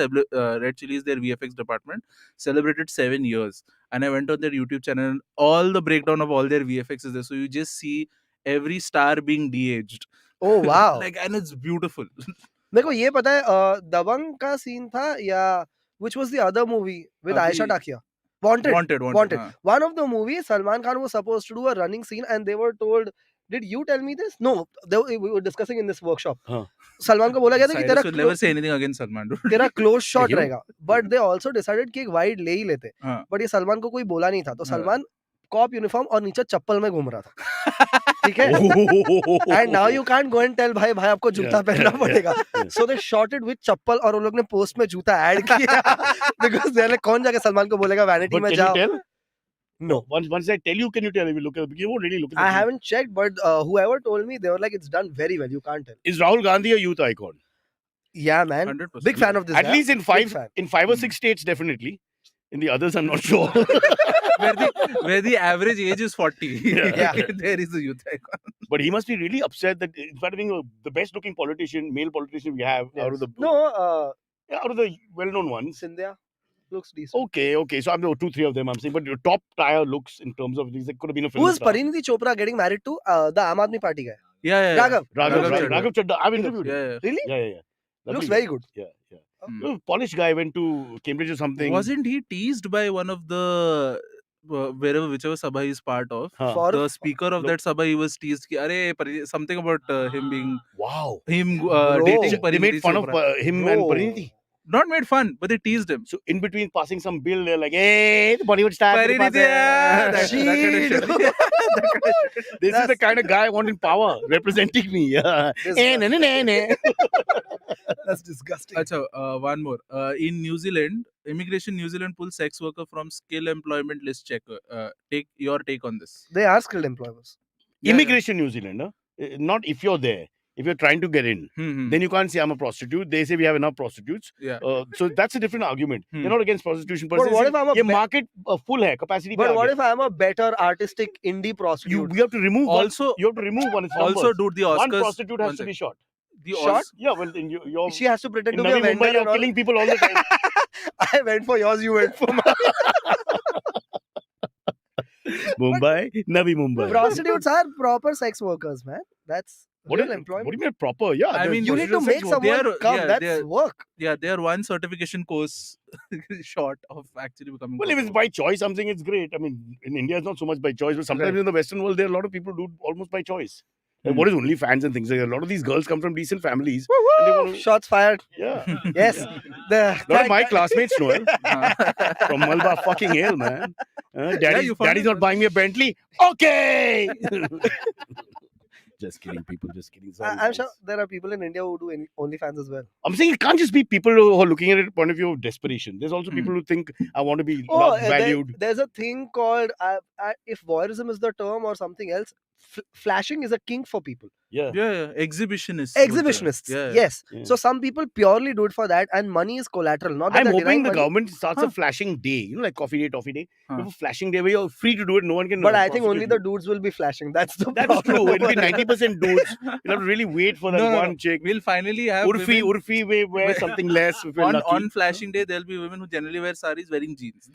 Red Chillies, their VFX department, celebrated 7 years, and I went on their YouTube channel. And all the breakdown of all their VFX is there, so you just see every star being de-aged. oh wow. And it's beautiful. मेरे को ये पता है दबंग का scene था या which was the other movie with अभी- Aisha Takia? Wanted. Wanted. हाँ. One of the movies, Salman Khan was supposed to do a running scene, and they were told, "Did you tell me this?" No, we were discussing in this workshop. हाँ. सलमान को बोला गया था कि Cyrus तेरा will never say anything against Salman. Dude. तेरा close shot you know? रहेगा, but they also decided कि एक वाइड ले ही लेते. हाँ. But ये सलमान को कोई बोला नहीं था, तो हाँ. सलमान कॉप यूनिफॉर्म और नीचे चप्पल में घूम रहा था. ठीक है? And now you can't go and tell भाई आपको जूता पहनना पड़ेगा. So they shot it with चप्पल और उन लोग ने पोस्ट में जूता ऐड किया because they're like कौन जाके सलमान को बोलेगा वैनिटी But में can you जाओ. tell? No. Once I tell you, can you tell? You won't really look at the I thing. haven't checked, but whoever told me, they were like, it's done very well. You can't tell. Is Rahul Gandhi a youth icon? Yeah, man. 100%. Big fan of this At guy. least in Big five fan. or 6 states, definitely. In the others, I'm not sure. where the average age is 40. Yeah. There is a youth icon. But he must be really upset that in fact being the best looking male politician we have out of the out of the well-known ones. Sindhya looks decent. Okay. So I'm 2-3 of them I'm saying, but your top tier looks in terms of these, it could have been a film. Who is star. Pariniti Chopra getting married to? The Aam Aadmi Party guy. Yeah. Raghav. Raghav Chadda. I've interviewed him. Yeah. Really? Yeah. Looks Lovely very guy. good. Yeah. Hmm. Polish guy went to Cambridge or something. Wasn't he teased by one of the whichever sabha he's part of? Huh. For The speaker of No. that sabha, he was teased. Something about him being Wow. Bro. dating They made Pariniti fun Chopra. of him and Bro. Pariniti. Not made fun, but they teased him. So in between passing some bill, they're like, "Hey, the Bollywood star." Pariniti, yeah, that kind of Shit. shit. That kind of shit. This is the kind of guy I want in power, representing me. Yeah. That's disgusting. Acha, one more. In New Zealand, Immigration New Zealand pulls sex worker from skill employment list checker. Take your take on this. They are skilled employers. Immigration New Zealand, huh? Not if you're there. If you're trying to get in, Hmm. then you can't say I'm a prostitute. They say we have enough prostitutes. Yeah. So that's a different argument. Hmm. You're not against prostitution. But what if I'm a ये be- market full है, capacity But पे आ what गया. if I'm a better artistic indie prostitute? You have to remove one. Also, You have to remove one. It's also, numbers. dude, the One Oscars. prostitute has one to be sec. shot. The Shot? Yeah, well, then you're She has to pretend in to be a Navi vendor Mumbai, and you're all. killing people all the time. I went for yours, you went for mine. Navi Mumbai. Prostitutes are proper sex workers, man. That's What real do employment. you mean proper? Yeah, I there's mean, You need to procedural make sex work. someone They are- come. yeah, That's they are- work. Yeah, they are one certification course short of actually becoming. Well, if it's proper. by choice, I'm saying it's great. I mean, in India, it's not so much by choice, but sometimes Right. in the Western world, there are a lot of people do it almost by choice. Like, Hmm. what is OnlyFans and things like that? A lot of these girls come from decent families. Woo And they woo! want to, Shots fired. yeah. Yes. The A lot of my classmates, Noel, Uh, from Malba, fucking hell, man. you found Daddy's it, not man. buying me a Bentley. Okay. Just kidding, people. Just kidding. Sorry, I'm guys. sure there are people in India who do OnlyFans as well. I'm saying it can't just be people who are looking at it point of view of desperation. There's also Hmm. people who think I want to be Oh, loved, valued. there's a thing called if voyeurism is the term or something else. Flashing is a kink for people. Yeah. yeah, exhibitionists. Exhibitionists. Yeah. Yes. Yeah. So some people purely do it for that, and money is collateral. Not that I'm they're hoping denying the money, government starts Huh. a flashing day, you know, like coffee day, toffee day. Huh. You have a flashing day where you're free to do it. No one can. but I think only prosecute the you. dudes will be flashing. That's the That's problem. true. It'll be 90% dudes. You'll have to really wait for that No, one chick. We'll finally have Urfi may wear something less if you're on lucky. flashing day. There'll be women who generally wear saris wearing jeans.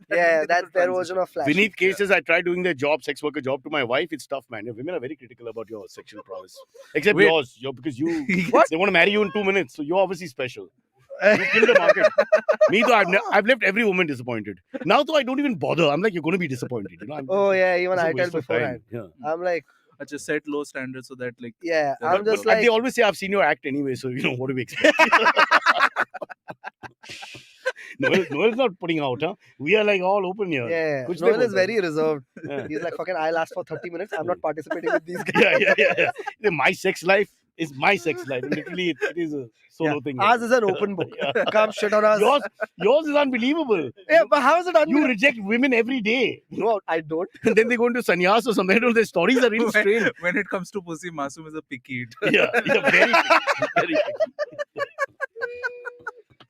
Yeah, that's their version of flashing. Beneath cases, I tried doing their job, sex worker job to my wife. It's tough, man. Women are very critical about your sexual prowess. Except Wait. yours. Because you, What? they want to marry you in 2 minutes. So you're obviously special. You kill the market. Me though, I've left every woman disappointed. Now though, I don't even bother. I'm like, you're going to be disappointed. You know. Oh yeah, even It's a I tell waste of time. beforehand. Yeah. I'm like, Just set low standards so that like yeah, But- I'm just But like, they always say I've seen your act anyway, so you know what do we expect? Noel's not putting out, huh? We are like all open here. yeah, Kuch Noel nahi is bolta. very reserved. Yeah. He's like, fucking, I last for 30 minutes. I'm not participating with these guys. Yeah. My sex life is my sex life. Literally, it is a solo Yeah. thing. Ours is an open book. Yeah. Come shit on us. Yours is unbelievable. Yeah, but how is it You unbelievable? reject women every day. No, I don't. And then they go into sannyas or something. I don't know, their stories are really strange. when it comes to pussy, Masoom is a picky eater. Yeah, very picky, very picky.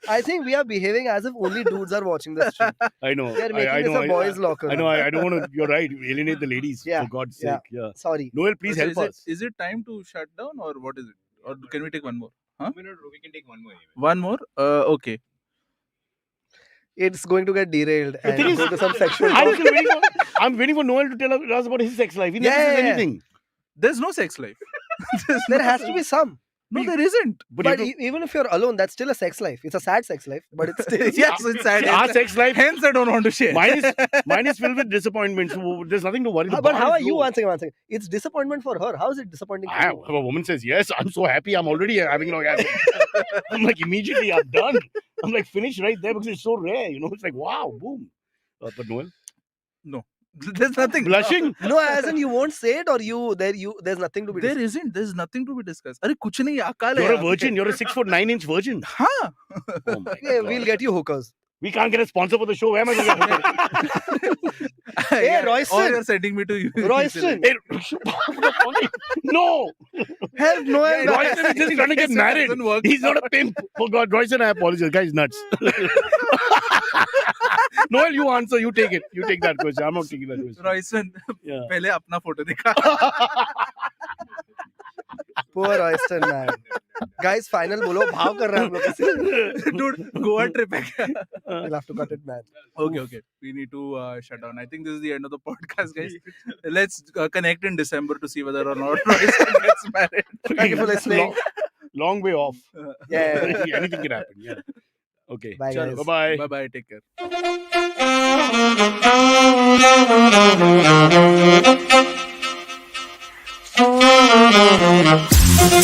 I think we are behaving as if only dudes are watching the stream. I know. We are making I this know. a boys' locker. I know. I don't want to. You're right. Alienate the ladies. Yeah, For God's yeah. sake. Yeah. Sorry. Noel, please So help us. Is it time to shut down or what is it? Or can we take one more? Huh? We can take one more. Anyway. One more? Okay. It's going to get derailed and thing is, go to some sexual I'm talk. still waiting for. I'm waiting for Noel to tell us about his sex life. He never says Yeah. anything. There's no sex life. There has to be some. No, there isn't. But even if you're alone, that's still a sex life. It's a sad sex life, but it's still. Yes, it's sad. Our sex life. Hence, I don't want to share. Mine is filled with disappointment. So there's nothing to worry about. But how are you answering? It's disappointment for her. How is it disappointing for you? If a woman says yes, I'm so happy. I'm already having an orgasm. I'm like immediately I'm done. I'm like finished right there because it's so rare. You know, it's like wow, boom. But Noel, There's nothing. blushing. No, as in you won't say it, or there's nothing to be. There isn't. There's nothing to be discussed. अरे कुछ नहीं अकाल है You're a यार. virgin. You're a 6'9" virgin. हाँ. Oh my Yeah, God. we'll get you hookers. We can't get a sponsor for the show. Where am I going to get Hey, Yeah, Royston. Or you're sending me to you. Royston, No, help Noel. Yeah, Royston is just trying to get It married. doesn't work. He's not a pimp. For God, Royston, I apologize. Guy's nuts. Noel, you answer. You take it. You take that question. I'm not taking that question. Royston, Yeah. पहले अपना photo दिखा. Poor Royston, man. Guys, final बोलो भाव कर रहे हैं हम लोग किसी. Dude, Goa trip है क्या? We'll have to cut it, man. Okay. We need to shut down. I think this is the end of the podcast, guys. Let's connect in December to see whether or not Royston gets married. Thank you for listening. Long way off. Yeah. Anything can happen. Yeah. Okay. Bye, Chalo. guys. Bye-bye. Bye-bye. Take care. Thank you.